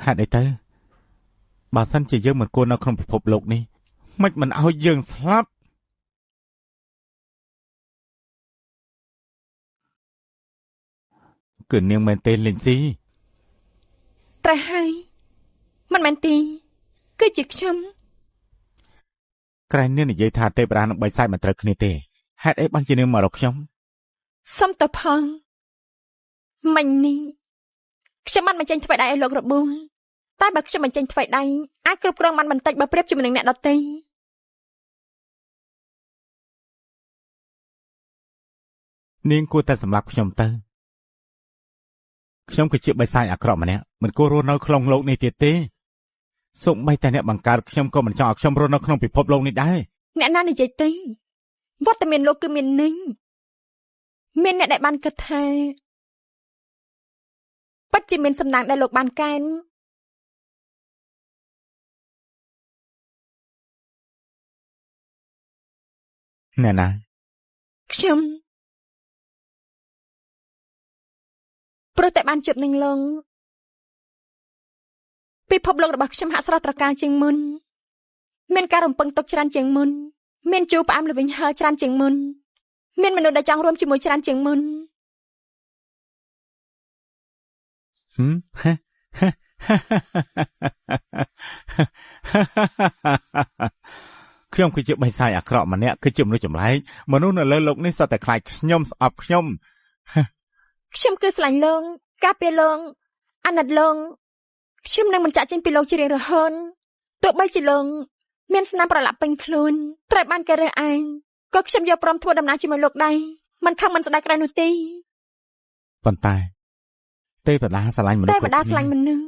ហេតុអីទៅបើសិនជាយើងមិនគួរនៅក្នុងពិភពលោកនេះមិនឲ្យយើងស្លាប់គឺនាងមែនទេលីនស៊ី ត្រូវហើយមិនមែនទេគឺជាខ្ញុំ ក្រែងនាងនិយាយថាទេវតានឹងបិសាចមិនត្រូវគ្នាទេហេតុអីបានជានាងមករកខ្ញុំ សុំតផងមិញនេះខ្ញុំបានបញ្ចេញធ្វើដៃឲ្យលោករបួលតែបើខ្ញុំបញ្ចេញធ្វើដៃអាចគ្រប់គ្រងបានបន្តិចបើប្រៀបជាមួយនឹងអ្នកដទៃ នាងគួរតែសម្លាប់ខ្ញុំទៅខ្ញុំគឺជាបិសាចអាក្រក់ម្នាក់មិនគួររស់នៅក្នុងលោកនេះទៀតទេសូម្បីតែអ្នកបង្កើតខ្ញុំក៏មិនចង់ឲ្យខ្ញុំរស់នៅក្នុងពិភពលោកនេះដែរ អ្នកណានិយាយទៅវត្តមានលោកគឺមាននឹងមានអ្នកដែលបានគិតថាពិតជាមានសំណាងដែលលោកបានកែន អ្នកណា ខ្ញុំព្រោះតែបានជួបនឹងលោកពិភពលោករបស់ខ្ញុំហាក់ស្រស់ត្រកាលជាងមុនមានការរំពឹងទុកច្រើនជាងមុនមានជួបផ្អែមល្វីងហើរច្រើនជាងមុនមានមនុស្សដែលចង់រួមជាមួយច្រើនជាងមុន ខ្ញុំគឺជាបិសាចអាក្រក់ម្នាក់គឺជាមនុស្សចម្លែកមនុស្សនៅលើលោកនេះសុទ្ធតែខ្លាចខ្ញុំស្អប់ខ្ញុំ ខ្ញុំគឺស្រឡាញ់លោកការពារលោកអាណិតលោកខ្ញុំនឹងមិនចាក់ចេញពីលោកជារៀងរហូតទោះបីជាលោក មានស្នាមប្រឡាក់ពេញខ្លួនត្រូវបានគេរើសអើងក៏ខ្ញុំយកព្រមធ្វើដំណើរជាមួយលោកដែរមិនខឹងមិនស្ដាយក្រែងនោះទេប៉ុន្តែទេវតាស្រឡាញ់មនុស្សទេវតាស្រឡាញ់មនុស្ស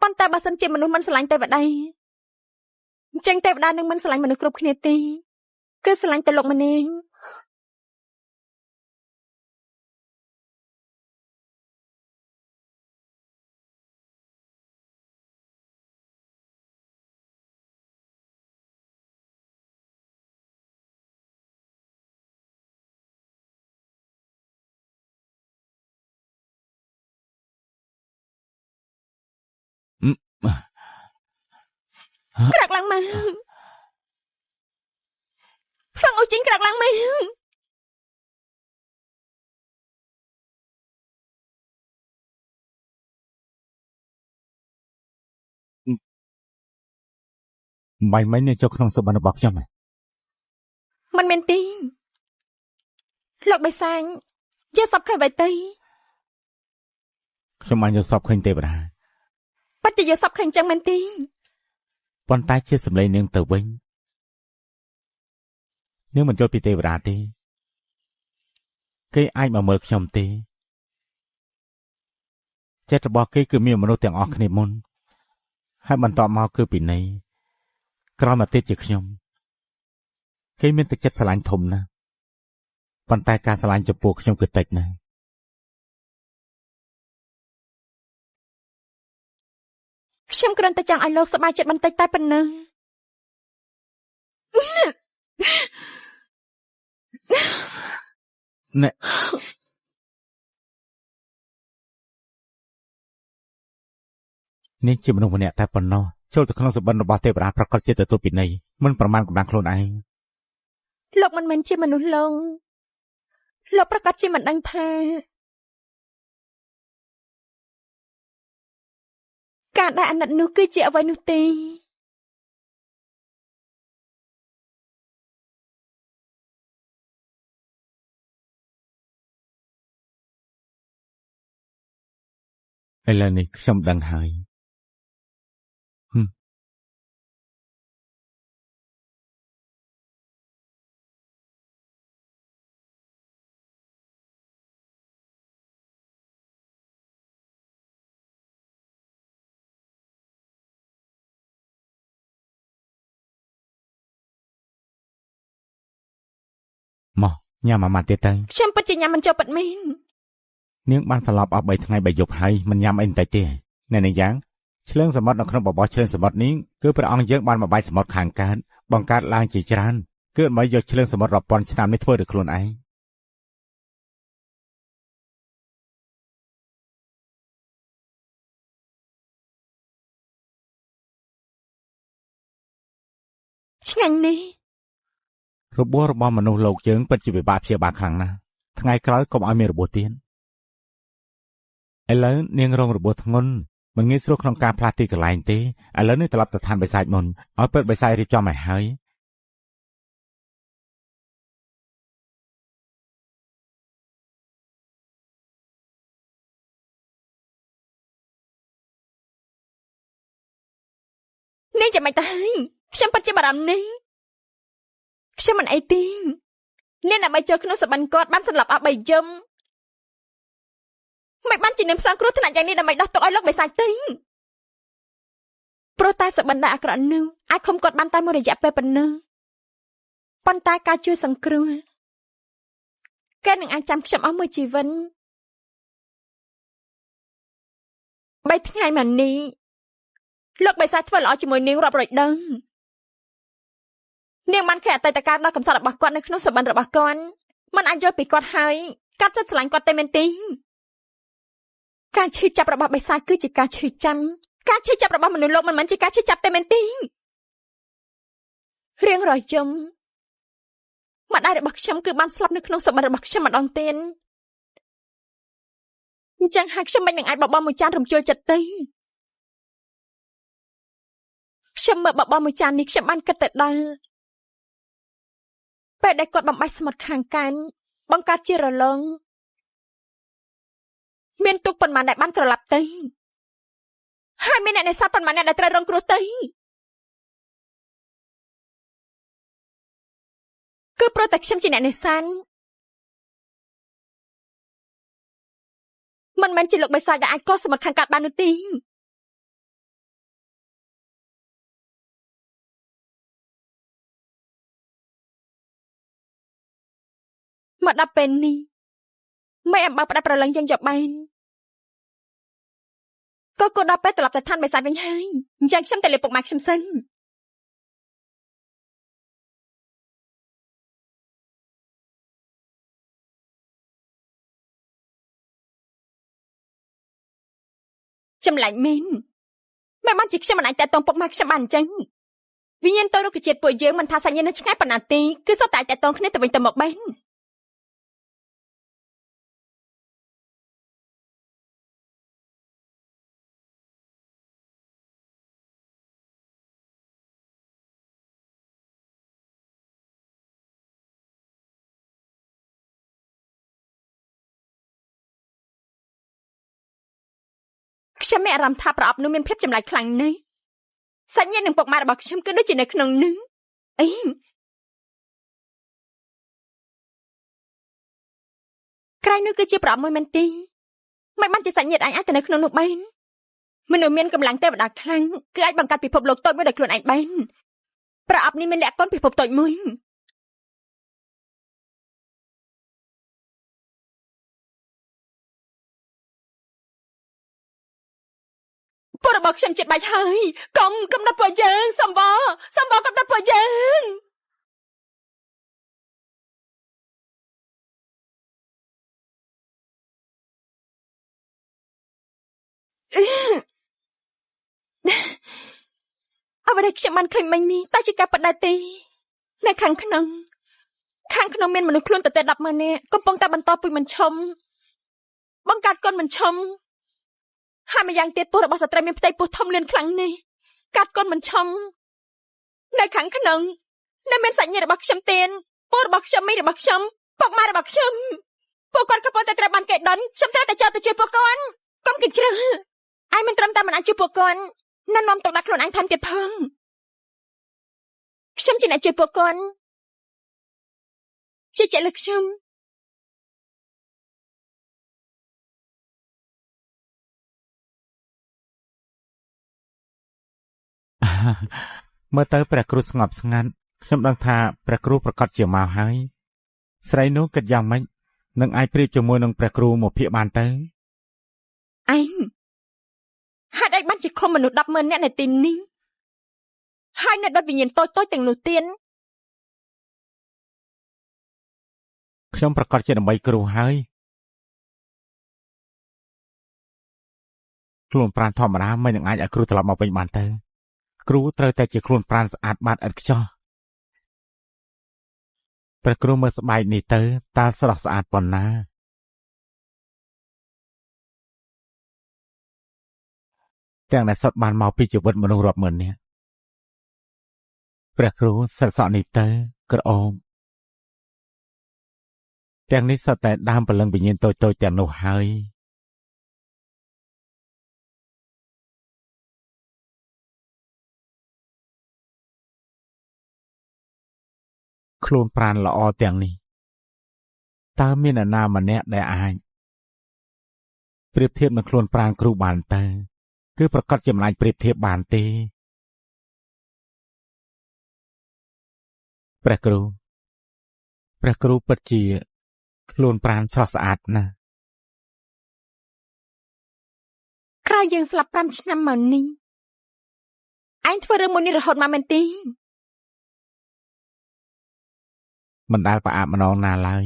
ប៉ុន្តែបើសិនជាមនុស្សមិនស្រឡាញ់ទេវតាអញ្ចឹងទេវតានឹងមិនស្រឡាញ់មនុស្សគ្រប់គ្នាទេគឺស្រឡាញ់តែលោកម្នាងក្រាក់ឡើងមកសងអូជីងក្រាក់ឡើងមកមិនមែននេះចូលក្នុងសុបិនរបស់ខ្ញុំមិនមែនទេលោកបិសាចយកសពឃើញអ្វីទេខ្ញុំបានយកសពឃើញទេវតាពិតជាយកសពឃើញចឹងមែនទេប៉ុន្តែជាសម្លេងនាងទៅវិញនាងមិនយល់ពីទេវតាទេគេអាចមកមើលខ្ញុំទេចិត្តរបស់គេគឺមានមនុស្សទាំងអស់គ្នាមុនហើយបន្តមកគឺពីនៃក្រោយមកទៀតជាខ្ញុំគេមានទឹកចិត្តស្រឡាញ់ធំណាស់ប៉ុន្តែការស្រឡាញ់ចំពោះខ្ញុំគឺតិចណាស់ខ្ញុំគ្រាន់តែចង់ឲ្យលោកសប្បាយចិត្តបន្តិចតែប៉ុណ្ណឹងណែនេះជាមនុស្សម្នាក់តែប៉ុណ្ណោះចូលទៅក្នុងសុបិនរបស់ទេវតាប្រកាសជាទទួលពីនៃមិនប្រមាណកម្លាំងខ្លួនឯងលោកមិនមែនជាមនុស្សលោកប្រកាសជាមិនដឹងថាការដែលអាណិតនោះគឺជាអ្វីនោះទេឥឡូវនេះខ្ញុំដឹងហើយមកញ៉ាំអាម៉ាត់ទៀតទៅខ្ញុំពិតជាញ៉ាំមិនចូលពិតមែននាងបានស្លាប់អស់3ថ្ងៃ3យប់ហើយមិនញ៉ាំអីបន្តិចទេណែនេះយ៉ាងឆ្លើងសមុទ្រនៅក្នុងបបោះឆ្លើងសមុទ្រនេះគឺព្រះអង្គយើងបានមកបាយសមុទ្រខាងកើតបង្កើតឡើងជាច្រើនគឺមិនយកឆ្លើងសមុទ្ររាប់ពាន់ឆ្នាំនេះធ្វើដោយខ្លួនឯងឆ្ងាញ់នេះរបួសរបស់មនុស្សលោកយើងពិតជាពិបាកព្យាបាលខ្លាំងណាស់ថ្ងៃក្រោយកុំឲ្យមានរបួសទៀតឥឡូវនាងរងរបួសធ្ងន់មិនងាយស្រួលក្នុងការផ្លាស់ទីកន្លែងទេឥឡូវនេះត្រឡប់ទៅឋានបិសាចមុនឲ្យពេទ្យបិសាចរៀបចំឲ្យហើយនាងចាំមិនទៅហើយខ្ញុំពិតជាបារម្ភនេះខ្ញុំមិនអីទេនាងដើម្បីចូលក្នុងសបិនគាត់បានសន្លប់អស់3យប់មិនបានជានាងផ្សងគ្រោះថ្នាក់យ៉ាងនេះដើម្បីដោះទុកឲ្យលោកបិសាចទេព្រោះតែសបិនដែលអាក្រក់នោះអាចឃុំគាត់បានតែមួយរយៈពេលប៉ុណ្ណឹងប៉ុន្តែការជួយសង្គ្រោះគេនឹងអាចចាំខ្ញុំអស់មួយជីវិត3ថ្ងៃមកនេះលោកបិសាចធ្វើល្អជាមួយនាងរាប់រយដងនាងបានឃើញអតីតកាលដ៏កំសត់របស់គាត់នៅក្នុងសបិនរបស់គាត់មិនអាចយល់ពីគាត់ហើយកាត់ចិត្តស្រឡាញ់គាត់តែមែនទេការឈឺចាប់របស់បិសាចគឺជាការឈឺចាំការឈឺចាប់របស់មនុស្សលោកមិនមែនជាការឈឺចាប់តែមែនទេរៀងរាល់យប់ម្ដាយរបស់ខ្ញុំគឺបានស្លាប់នៅក្នុងសបិនរបស់ខ្ញុំម្ដងទៀតអញ្ចឹងហើយខ្ញុំមិននឹងអាចបបរមួយចានរំជួលចិត្តទេខ្ញុំមើលបបរមួយចាននេះខ្ញុំបានគិតទៅដល់ពេលដែលគាត់បំបៃស្មុតខាងកាន់បង្កើតជារលងមានទុកប៉ុន្មានដែលបានក្រឡាប់ទៅហើយមានអ្នកនេសាទប៉ុន្មានអ្នកដែលត្រូវរងគ្រោះទៅ គឺព្រោះតែខ្ញុំជាអ្នកនេសាទមិនមែនជាលោកបិសាចដែលអាចកោសសមុទ្រខាងកើតបាននោះទេមកដល់ពេលនេះមិនអំបើផ្ដាច់ប្រឡឹងយើងយកបែនក៏ដល់ពេលត្រឡប់ទៅឋានបិសាចវិញហើយអញ្ចឹងខ្ញុំទៅលេពុកម៉ែខ្ញុំសិនចម្លែកមែនមិនបានជាខ្ញុំមិនអាចតេតងពុកម៉ែខ្ញុំបានអញ្ចឹងវិញ្ញាណទៅរុក្ខជាតិពួកយើងមិនថាសាច់ញាតិនៅឆ្ងាយប៉ុណ្ណាទេគឺសុទ្ធតែអាចតេតងគ្នាទៅវិញទៅមកបែនខ្ញុំមានអារម្មណ៍ថាប្រអប់នោះមានភាពចម្លែកខ្លាំងណាស់សាច់ញាតិនឹងពុកម៉ែរបស់ខ្ញុំគឺដូចជានៅក្នុងនឹងអីក្រែងនោះគឺជាប្រអប់មួយមែនទេមិនបានជាសាច់ញាតិអាចទៅនៅក្នុងនោះបានមនុស្សមានកម្លាំងទេវតាខ្លាំងគឺអាចបង្កើតពិភពលោកតូចមួយដោយខ្លួនឯងបានប្រអប់នេះមានលក្ខណៈពិភពតូចមួយពួករបស់ខ្ញុំចិត្តបាច់ហើយកុំដាក់ពួកយើងសម្បកុំដាក់ពួកយើងអ្វីដែលខ្ញុំបានឃើញមិញនេះតែជាការបដិទេនៅខាងក្នុងមានមនុស្សខ្លួនតែ100000នាក់កំពុងតែបន្តពុយមិនឈុំបង្កើតកូនមិនឈុំហើយម្យ៉ាងទៀតពោះរបស់ស្ត្រីមានផ្ទៃពោះធំលឿនខ្លាំងនេះកាត់កូនមិនឈុំនៅខាងក្នុងនៅមានសាច់ញាតិរបស់ខ្ញុំទៀនពោះរបស់ខ្ញុំមីរបស់ខ្ញុំពុកម៉ែរបស់ខ្ញុំពួកគាត់កំពុងតែត្រូវបានគេដុនខ្ញុំត្រូវតែចោទទៅជួយពួកគាត់កុំគិតជ្រើឯងមិនត្រឹមតែមិនអាចជួយពួកគាត់ណែនាំទុកដាក់ខ្លួនឯងថែមទៀតផងខ្ញុំជាអ្នកជួយពួកគាត់ជាលើខ្ញុំ មើលទៅព្រះគ្រូស្ងប់ស្ងាត់ខ្ញុំដឹងថាព្រះគ្រូប្រកាសជាមកហើយស្រីនោះគិតយ៉ាងម៉េចនឹងអាចប្រៀបជាមួយនឹងព្រះគ្រូមកភាគបានទៅឯងហេតុអីបានជាខំមនុស្ស100000នាក់នៅទីនេះហើយនៅដុតវិញ្ញាណតូចទាំងនោះទៀតខ្ញុំប្រកាសជាដើម្បីគ្រូហើយខ្លួនប្រាណធម្មតាមិននឹងអាចឲ្យគ្រូត្រឡប់មកវិញបានទៅគ្រូត្រូវតែជាខ្លួនប្រាណស្អាតបាតឥតខ្ចោះព្រះគ្រូមើលស្បែកនេះទៅតើស្រស់ស្អាតប៉ុណ្ណាទាំងដែលសុទ្ធបានមកពីជីវិតមនុស្សរាប់ម៉ឺននាក់ព្រះគ្រូសិតសក់នេះទៅក្រអូបទាំងនេះសុទ្ធតែដើមព្រលឹងវិញ្ញាណតូចទាំងនោះហើយខ្លួនប្រាណល្អទាំងនេះតើមានអ្នកណាម្នាក់ដែលអាចប្រៀបធៀបនឹងខ្លួនប្រាណគ្រូបានទៅគឺប្រកាសជាមិនអាចប្រៀបធៀបបានទេព្រះគ្រូពិតជាខ្លួនប្រាណស្រស់ស្អាតណាស់ក្រោយយើងស្លាប់5ឆ្នាំមកនេះឯងធ្វើរឿងមួយនេះរហូតមកមែនទេមិនដែលផ្អាកម្ដងណាឡើយ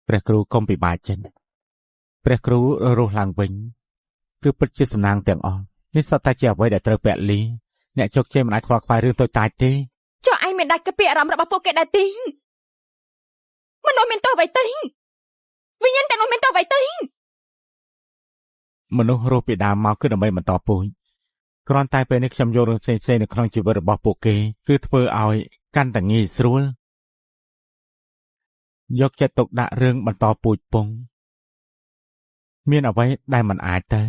ព្រះគ្រូកុំពិបាកចិត្តព្រះគ្រូរស់ឡើងវិញគឺពិតជាសំណាងទាំងអស់នេះសុទ្ធតែជាអ្វីដែលត្រូវពលីអ្នកជោគជ័យមិនអាចខ្វល់ខ្វាយរឿងតូចតាចទេចុះឯងមិនដាច់កាពីអារម្មណ៍របស់ពួកគេដែរទេមនុស្សមានទោសអ្វីទេវិញ្ញាណទាំងនោះមានទោសអ្វីទេមនុស្សរស់ពីដើមមកគឺដើម្បីបន្តពូជគ្រាន់តែពេលនេះខ្ញុំយករឿងផ្សេងៗនៅក្នុងជីវិតរបស់ពួកគេគឺធ្វើឲ្យកាន់តែងាយស្រួលយកចិត្តទុកដាក់រឿងបន្តពូជពងមានអ្វីដែលមិនអាចទៅ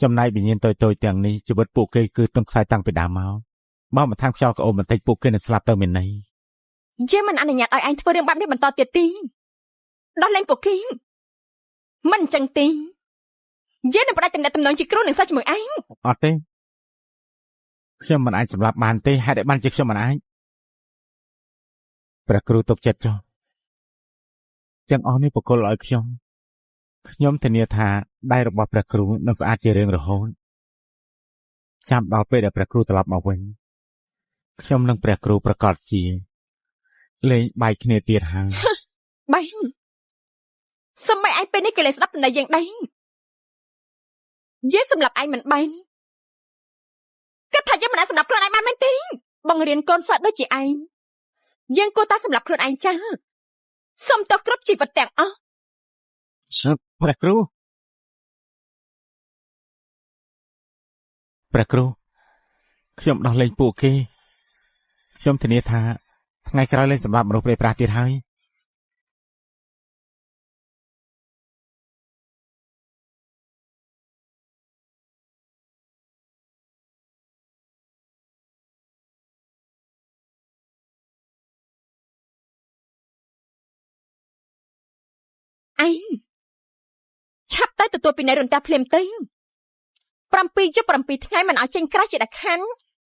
ចំណែកវិញ្ញាណតូចទាំងនេះជីវិតពួកគេគឺទន់ខ្សោយតាំងពីដើមមក បើមិនថាខ្យល់ក្អូនបន្តិចពួកគេនឹងស្លាប់ទៅមានន័យ ជាមិនអនុញ្ញាតឲ្យឯងធ្វើរឿងបែបនេះបន្តទៀតទេដោះលែងពួកគេមិនអញ្ចឹងទេយើងនឹងផ្ដាច់ទំនាក់ទំនងជាគ្រូនឹងសិស្សជាមួយឯង អត់ទេខ្ញុំមិនអាចសម្លាប់បានទេហេតុអីបានជាខ្ញុំមិនអាចព្រះគ្រូទុកចិត្តចុះទាំងអស់នេះបកគលឲ្យខ្ញុំធានាថាដៃរបស់ព្រះគ្រូនឹងស្អាតជារៀងរហូតចាំដល់ពេលដែលព្រះគ្រូត្រឡប់មកវិញខ្ញុំនិងព្រះគ្រូប្រកាសជាលេងបែកគ្នាទៀតហើយ បែងសម័យឯងពេលនេះគេលេងស្ដាប់តែយើងដែរយើងសម្រាប់ឯងមិនបែងគិតថាយើងមិនអាចសម្រាប់ខ្លួនឯងបានមែនទេបង្រៀនកូនសិស្សដូចជាឯងយើងគួរតែសម្រាប់ខ្លួនឯងចាសុំទោសគ្រប់ជីវិតទាំងអស់ ព្រះគ្រូខ្ញុំដោះលែងពួកគេខ្ញុំធានាថាថ្ងៃក្រោយលែងសម្រាប់មនុស្សព្រៃប្រាសទៀតហើយឯងឆាប់ទៅទទួលពីនៃរន្ទះភ្លាមទៅ7 យប់ 7 ថ្ងៃមិនឲ្យចេញក្រៅជាដាច់ខាន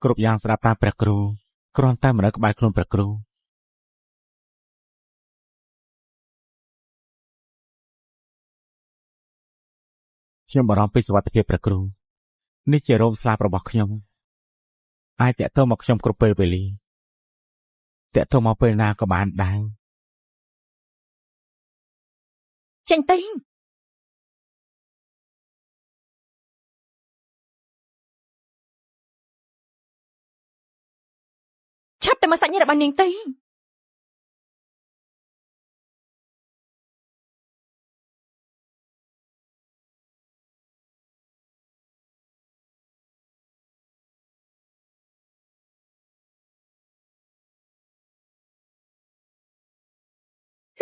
គ្រប់យ៉ាងស្ដាប់តាមព្រះគ្រូគ្រាន់តែមិននៅក្បែរខ្លួនព្រះគ្រូខ្ញុំបារម្ភពីសុវត្ថិភាពព្រះគ្រូនេះជារោមស្លាបរបស់ខ្ញុំអាចតាក់ទងមកខ្ញុំគ្រប់ពេលវេលាតាក់ទងមកពេលណាក៏បានដែរ ចេញទៅឆាប់ទៅមកសាច់ញាតិរបស់នាងទៅ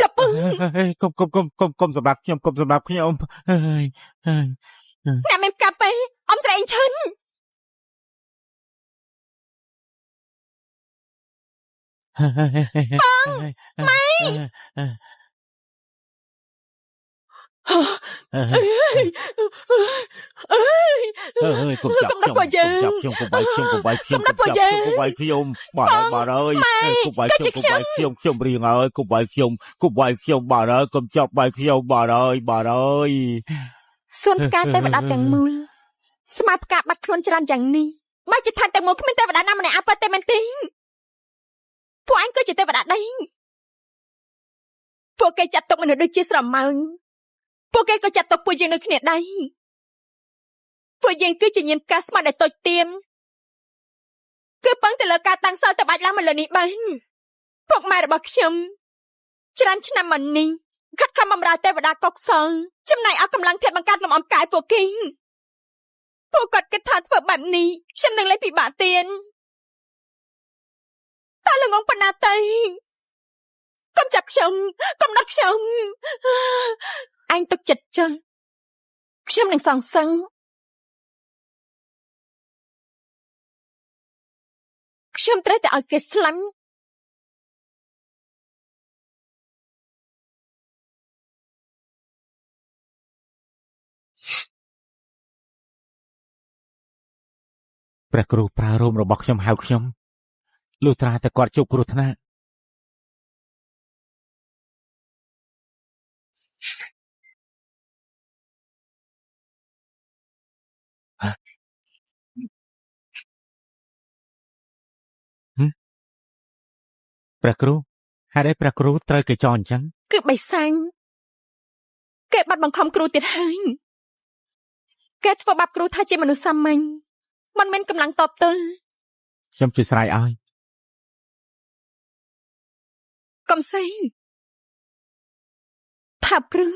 លោកពឹង កុំសម្រាប់ខ្ញុំហើយ អ្នកមានកាពេអ៊ំត្រែងឈិនម៉ែកុំចាប់ខ្ញុំបាយខ្ញុំកុំបាយខ្ញុំបារហើយកុំបាយខ្ញុំរៀងហើយកុំបាយខ្ញុំបារហើយកុំចាប់បាយខ្ញុំបារហើយសួនផ្កាទេវតាទាំងមូលស្មាផ្កាបាត់ខ្លួនច្រើនយ៉ាងនេះបើជាថាទាំងមូលគ្មានទេវតាណាម្នាក់អើទេមែនទេពួកអញគឺជាទេវតាដែរពួកគេចាត់ទុកមនុស្សដូចជាស្រមោលពួកគេក៏ចាត់ទុកពួកយើងដូចគ្នាដែរពួកយើងគឺជាញាណការស្មារតីតូចទាបគឺពឹងទៅលើការតាំងសិលទៅបាច់ឡើងមកលើនេះបានពុកម៉ែរបស់ខ្ញុំច្រើនឆ្នាំមកនេះខិតខំបម្រើទេវតាកុកសលចំណាយអស់កម្លាំងធាតុបង្កើតលំអកាយពួកគេពួកគាត់គិតថាធ្វើបែបនេះខ្ញុំនឹងលេងពិបាកទៀតតើល្ងងប៉ុណ្ណាទៅកុំចាប់ខ្ញុំកុំដុតខ្ញុំអញទុកចិត្តចុះខ្ញុំនឹងសងសឹងខ្ញុំត្រូវតែឲ្យគេស្លាញ់ព្រះគ្រូប្រើរោមរបស់ខ្ញុំហៅខ្ញុំលុះត្រាតែគាត់ជួបគ្រោះថ្នាក់ព្រះគ្រូហេតុអីព្រះគ្រូត្រូវគេចោលអញ្ចឹងគឺបិសាញគេបាត់បង្ខំគ្រូទៀតហើយគេធ្វើបាបគ្រូថាជាមនុស្សសាមញ្ញមិនមានកម្លាំងតបទល់ខ្ញុំជួយស្រ័យឲ្យកុំស្អីថាព្រឹង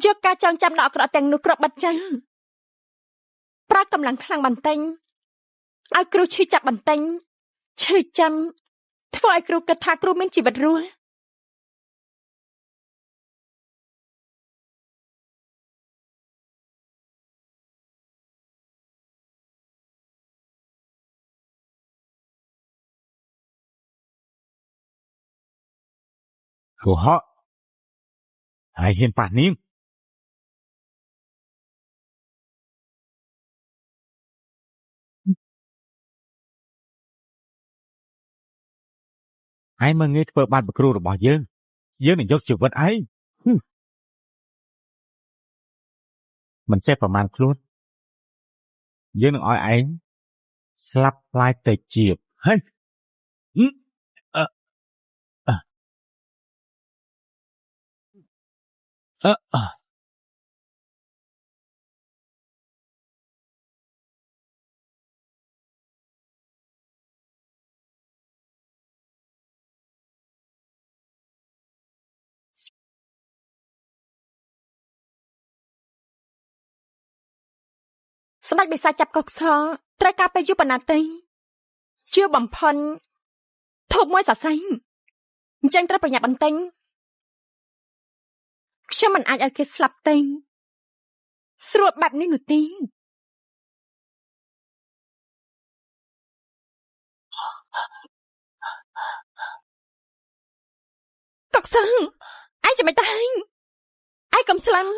យកការចងចាំដ៏អាក្រក់ទាំងនោះគ្របបាត់ចោលប្រើកម្លាំងខ្លាំងបន្តិចឲ្យគ្រូឈឺចាប់បន្តិចឈឺចាំធ្វើឲ្យគ្រូគិតថាគ្រូមានជីវិតរស់ Của họ. Hãy hiền phản niên. Hãy mà nghe vợ bạn bậc cừu bỏ dương. Dương này dốc chịu vật ấy. Mình chết vào màn luôn. Dương đừng hỏi ấy. Slap lại tệ chìa. Hey. Ờ. Ờ.សម្ដេចបិសាចចាប់កុកសត្រូវការពេលយូរប៉ុណ្ណាទេជឿបំផុនធូបមួយសរសៃអញ្ចឹងត្រូវប្រញាប់បន្ទិញខ្ញុំមិនអាចឲ្យគេស្លាប់ទេស្រួលបែបនេះនោះទេកុកសឯងចាំមិនទៅឯងកុំស្លាប់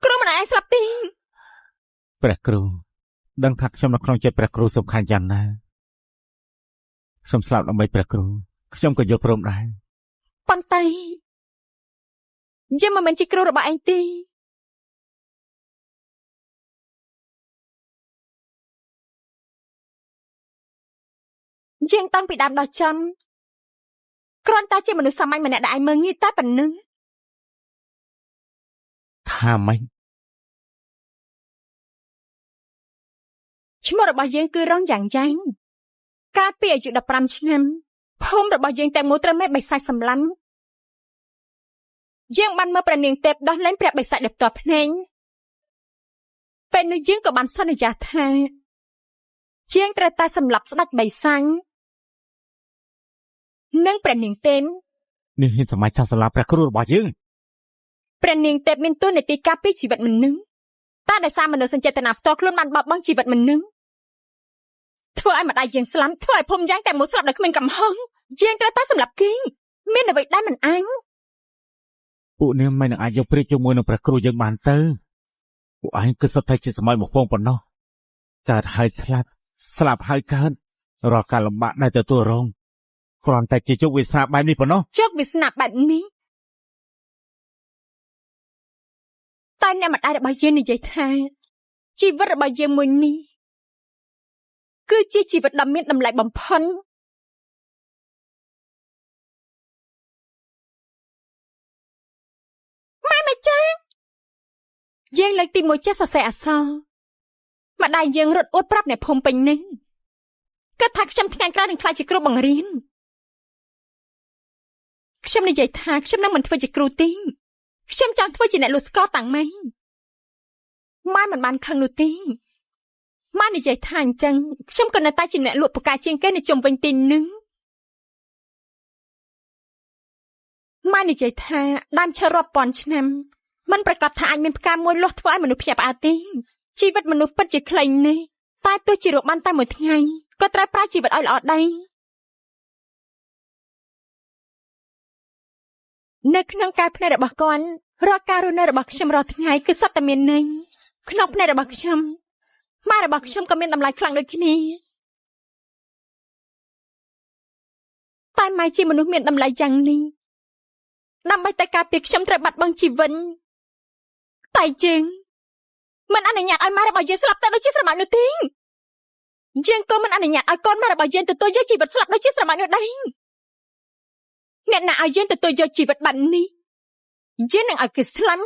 គ្រូមិនឲ្យឯងស្លាប់ទេ ព្រះគ្រូដឹងថាខ្ញុំនៅក្នុងចិត្តព្រះគ្រូសំខាន់យ៉ាងណាខ្ញុំស្លាប់ដើម្បីព្រះគ្រូខ្ញុំក៏យល់ព្រមដែរប៉ុន្តែយើងមិនមែនជាគ្រូរបស់ឯងទេយើងតាំងពីដើមដល់ចំគ្រាន់តែជាមនុស្សសាមញ្ញម្នាក់ដែលឯងមើលងាយតែប៉ុណ្្នឹងថាម៉េចឈ្មោះរបស់យើងគឺរងយ៉ាងយ៉ាងកាលពីអាយុ15ឆ្នាំភូមិរបស់យើងតែមួយត្រូវមេបិសាចសម្លាញ់យើងបានមើលព្រះនាងទេពដោះលែងព្រះបិសាចដោយផ្ទាល់ភ្នែកពេលនោះយើងក៏បានសន្យាថាយើងត្រូវតែសម្លាប់ស្ដេចបិសាចនិងព្រះនាងទេពនេះហ៊ានសម័យចាស់សម្លាប់ព្រះគ្រូរបស់យើងព្រះនាងទេពមានតួនាទីការពារជីវិតមនុស្សតែដោយសារមនុស្សសេចក្ដីផ្ទាល់ខ្លួនបានបោះបង់ជីវិតមនុស្សធ្វើឲ្យម្ដាយយើងស្លាប់ធ្វើឲ្យភូមិយ៉ាងតែមួយស្លាប់ដោយគ្មានកំហុសយើងត្រូវតែសម្លាប់គេមានអ្វីដែលមិនអញពួកនាងមិនអាចយកព្រៀបជាមួយនឹងព្រះគ្រូយើងបានទៅពួកឯងគឺសុទ្ធតែជាសម័យមកពងប៉ុណ្ណោះកើតហើយស្លាប់ហើយកើតរាល់ការលំបាកដែលទទួលរងគ្រាន់តែជាជោគវាសនាបែបនេះប៉ុណ្ណោះជោគវាសនាបែបនេះតែអ្នកម្ដាយរបស់យើងនិយាយថាជីវិតរបស់យើងមួយនេះគឺជាជីវិតដ៏មានតម្លៃបំផុតម៉ែម្ចាស់យើងលើកទី1ចេះសរសេរអក្សរម្ដាយយើងរត់អួតប្រាប់អ្នកភូមិពេញនេះគាត់ថាខ្ញុំថ្ងៃក្រោយនឹងក្លាយជាគ្រូបង្រៀនខ្ញុំនិយាយថាខ្ញុំនឹងមិនធ្វើជាគ្រូទេខ្ញុំចង់ធ្វើជាអ្នកលក់ស្ករតាំងម៉េចម៉ែមិនបានខឹងនោះទេម៉ែនិយាយថាអញ្ចឹងខ្ញុំក៏នៅតែជាអ្នកលក់ពូកែជាងគេនៅជុំវិញទីនឹងម៉ែនិយាយថាដើមឈើរាប់ពាន់ឆ្នាំมันប្រកាសថាអាចមានផ្កាមួយលាស់ធ្វើឲ្យមនុស្សភ្ញាក់ផ្អើលទេជីវិតមនុស្សពិតជាខ្លីណាស់តែទោះជារកបានតែមួយថ្ងៃក៏ត្រូវប្រើជីវិតឲ្យល្អដែរនៅក្នុងការភ្នែករបស់គាត់រាល់ការរស់នៅរបស់ខ្ញុំរាល់ថ្ងៃគឺសត្វតែមានន័យក្នុងភ្នែករបស់ខ្ញុំម៉ែរបស់ខ្ញុំក៏មានតម្លៃខ្លាំងដូចគ្នាតែម៉ែជាមនុស្សមានតម្លៃយ៉ាងនេះដើម្បីតែការពារខ្ញុំត្រូវបាត់បង់ជីវិតតែយើងមិនអនុញ្ញាតឲ្យម៉ែរបស់យើងស្លាប់ទៅដូចជាស្រមោចនោះទេយើងក៏មិនអនុញ្ញាតឲ្យកូនម៉ែរបស់យើងទទួលយកជីវិតស្លាប់ដូចជាស្រមោចនោះដែរអ្នកណាឲ្យយើងទទួលយកជីវិតបែបនេះយើងនឹងឲ្យគេស្លាប់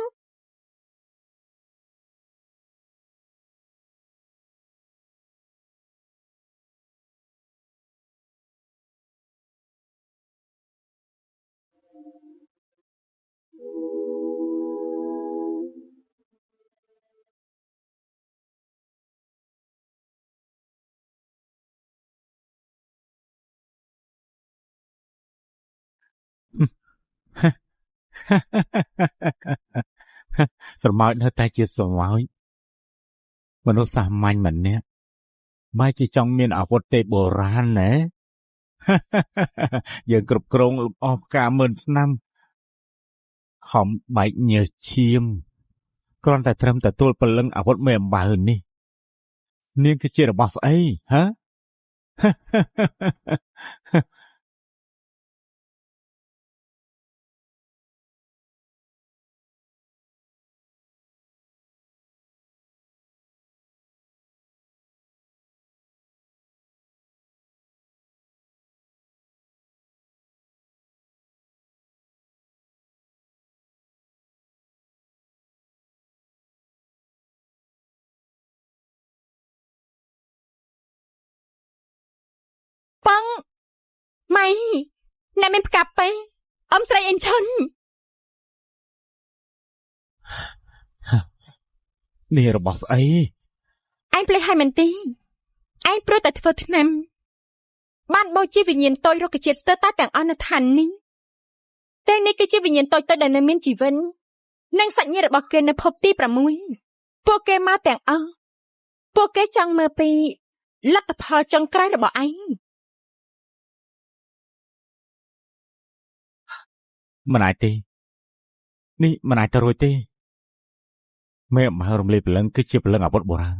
ស្រមោចនៅតែជាស្រមោចមនុស្សសាមញ្ញម្នាក់បែរជាចង់មានអាវុធទេពបុរាណណាយើងគ្រប់គ្រងលំអផ្កា10000ឆ្នាំ ខំបែកញើសឈាមគ្រាន់តែត្រឹមទទួលពលឹងអាវុធមេអំបៅនេះនាងគឺជារបស់ស្អីហ៎ ប៉ងម៉ៃអ្នកមានផ្កាប់ទៅអ៊ំស្រីអេនឈុន នេះរបស់ស្អី ឯងភ្លេចហើយមែនទេឯងព្រោះតែធ្វើថ្នាំបានបោជាវិញ្ញាណតូចរុក្ខជាតិស្ទើរតែទាំងអស់នៅឋាននេះតែនេះគឺជាវិញ្ញាណតូចៗដែលនៅមានជីវិតនិងសាច់ញាតិរបស់គេនៅភពទី6ពួកគេមកទាំងអស់ពួកគេចង់មើលពីលទ្ធផលចុងក្រោយរបស់ឯង មិនអាចទេនេះមិនអាចទៅរួចទេមេអំបៅរំលាយពលឹងគឺជាពលឹងអាវុធបុរាណ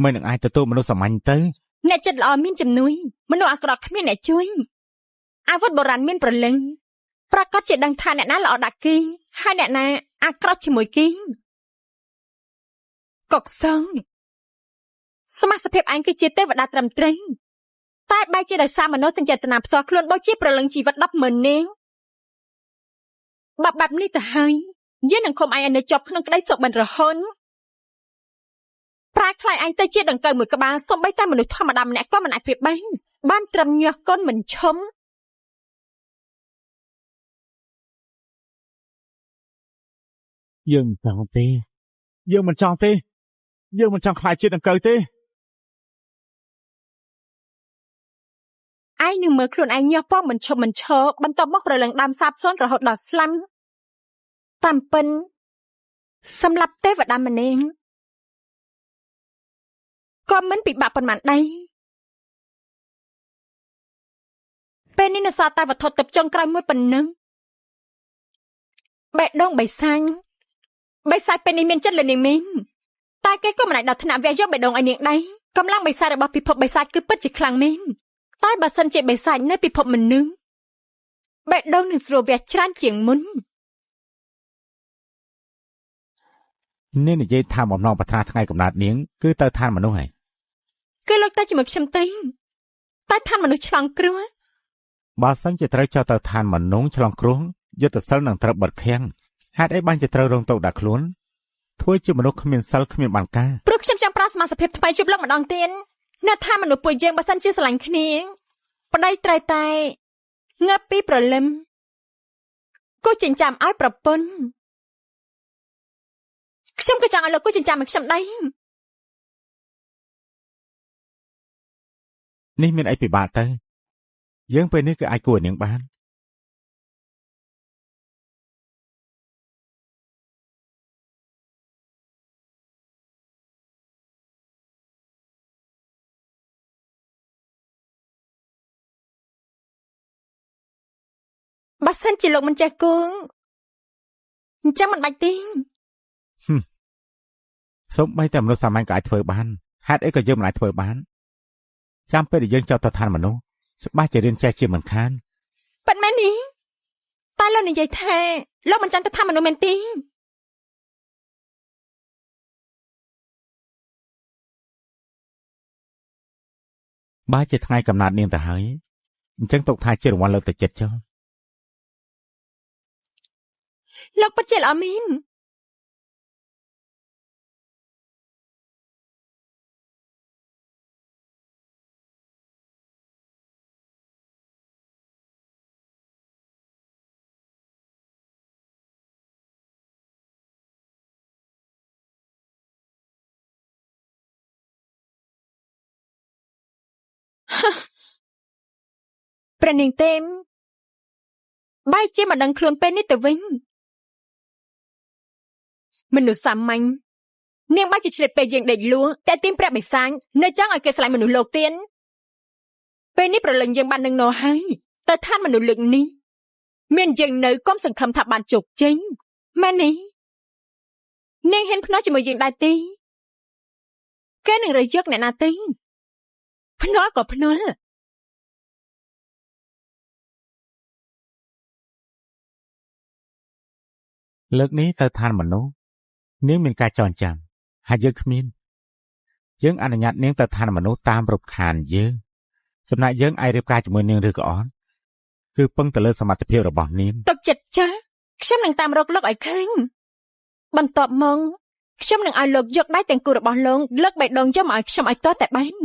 មិននឹងអាចទទួលមនុស្សសាមញ្ញទៅ អ្នកចិត្តល្អមានជំនួយមនុស្សអាក្រក់គ្មានអ្នកជួយអាវុធបុរាណមានប្រលឹងប្រកាសជាដឹងថាអ្នកណាល្អដាក់គេហើយអ្នកណាអាក្រក់ជាមួយគេកុកសងសមាសភាពឯងគឺជាទេវតាត្រឹមត្រូវតែបែរជាដោយសារមនោសញ្ចេតនាផ្ទាល់ខ្លួនបោជាប្រលឹងជីវិត 100000 នាងបែបនេះទៅហើយយើងនឹងឃុំឯងឲ្យនៅជាប់ក្នុងក្តីសុបិនរហូតប្រែខ្លាយឯងទៅជាដង្កូវមួយក្បាលសូម្បីតែមនុស្សធម្មតាម្នាក់ក៏មិនអាចព្រៀបបានត្រឹមញាស់កូនមិនឈំ យើងមិនចង់ទេយើងមិនចង់ទេយើងមិនចង់ខ្លាចជាដង្កូវទេ ឯងនឹងមើលខ្លួនឯងញាស់ពងមិនឈប់មិនឈរបន្ទាប់មកប្រលឹងដើមសាបសូន្យរហូតដល់ស្លាប់តាមពិនសម្រាប់ទេវតាម្នាក់ក៏មិនពិបាកប៉ុន្មានដែរពេលនេះនៅសល់តែវត្ថុទិព្វចុងក្រោយមួយប៉ុណ្ណឹងបេះដូងបិសាញបិសាចពេលនេះមានចិត្តលនាងមីនតែគេក៏មិនអាចដល់ថ្នាក់វះយកបេះដូងឲ្យនាងដែរកម្លាំងបិសាចរបស់ពិភពបិសាចគឺពិតជាខ្លាំងមែនតែបើសិនជាបិសាចនៅពិភពមនុស្សបេះដូងនឹងស្រួលវះច្រើនជាងមុន នេះនិយាយថាបំណងប្រាថ្នាថ្ងៃកំណើតនាងគឺទៅឋានមនុស្សហើយ គឺលោកតាជាមួយខ្ញុំទេតែឋានមនុស្សឆ្លងគ្រោះ បើសិនជាត្រូវចោទទៅឋានមនុស្សឆ្លងគ្រោះយុទ្ធសិលនឹងត្រូវបិទខាំងហេតុអីបានជាត្រូវរងទុក្ខដាក់ខ្លួនធ្វើជាមនុស្សគ្មានសិលគ្មានបានការ ព្រោះខ្ញុំចង់ប្រើសមាសភាពថ្មីជួបលោកម្ដងទៀតនៅឋានមនុស្សពួកយើងបើសិនជាស្រឡាញ់គ្នាប្តីត្រូវតែងើបពីព្រលឹមគូចិញ្ចាំឲ្យប្រពន្ធខ្ញុំក៏ចង់ឲ្យលោកគូចិញ្ចាំឲ្យខ្ញុំដែរ នេះមានអីពិបាកទៅយើងពេលនេះគឺអាចគួរនាងបាន បើសិនជាលោកមិនចេះគង់អញ្ចឹងមិនបាច់ទេ សូម្បីតែមនុស្សសាមញ្ញក៏អាចធ្វើបានហេតុអីក៏យើងមិនអាចធ្វើបានចាំពេលដែលយើងចោទទៅឋានមនុស្សច្បាស់ជារៀនចេះជាមិនខាន ប៉ិនមែននេះតែលោកនិយាយថាលោកមិនចង់ទៅឋានមនុស្សមែនទេ បើជាថ្ងៃកំណើតនាងទៅហើយអញ្ចឹងទុកថាជារង្វាន់លើកទឹកចិត្តចុះ លោកពិតជាល្អមែន ព្រះនាងទេមបែរជាមិនដឹងខ្លួនពេលនេះទៅវិញមនុស្សសាមញ្ញនាងបែរជាឆ្លៀតពេលយើងដេកលួតែទីមព្រះបិសាចនៅចង់ឲ្យគេស្លាញ់មនុស្សលោកទៀតពេលនេះប្រលឹងយើងបាននឹងណោហើយទៅឋានមនុស្សលើកនេះ មានយើងនៅកុំសង្ឃឹមថាបានជោគជ័យម៉ែនេះនាងហ៊ានភ្នាល់ជាមួយយើងដែរទេគេនឹងរើសយកអ្នកណាទេភ្នាល់ក៏ភ្នាល់លើកនេះទៅឋានមនុស្សនាងមានការចងចាំហើយយើងគ្មានយើងអនុញ្ញាតនាងទៅឋានមនុស្សតាមរូបខានយើងចំណែកយើងអាចរៀបការជាមួយនាងឬក៏អត់គឺពឹងទៅលើសមត្ថភាពរបស់នាងទុកចិត្តចាខ្ញុំនឹងតាមរកលោកឲ្យឃើញបន្ទាប់មកខ្ញុំនឹងឲ្យលោកយកដៃទាំងគូរបស់លោកលើកបេះដូងយកមកឲ្យខ្ញុំឲ្យទាល់តែបាន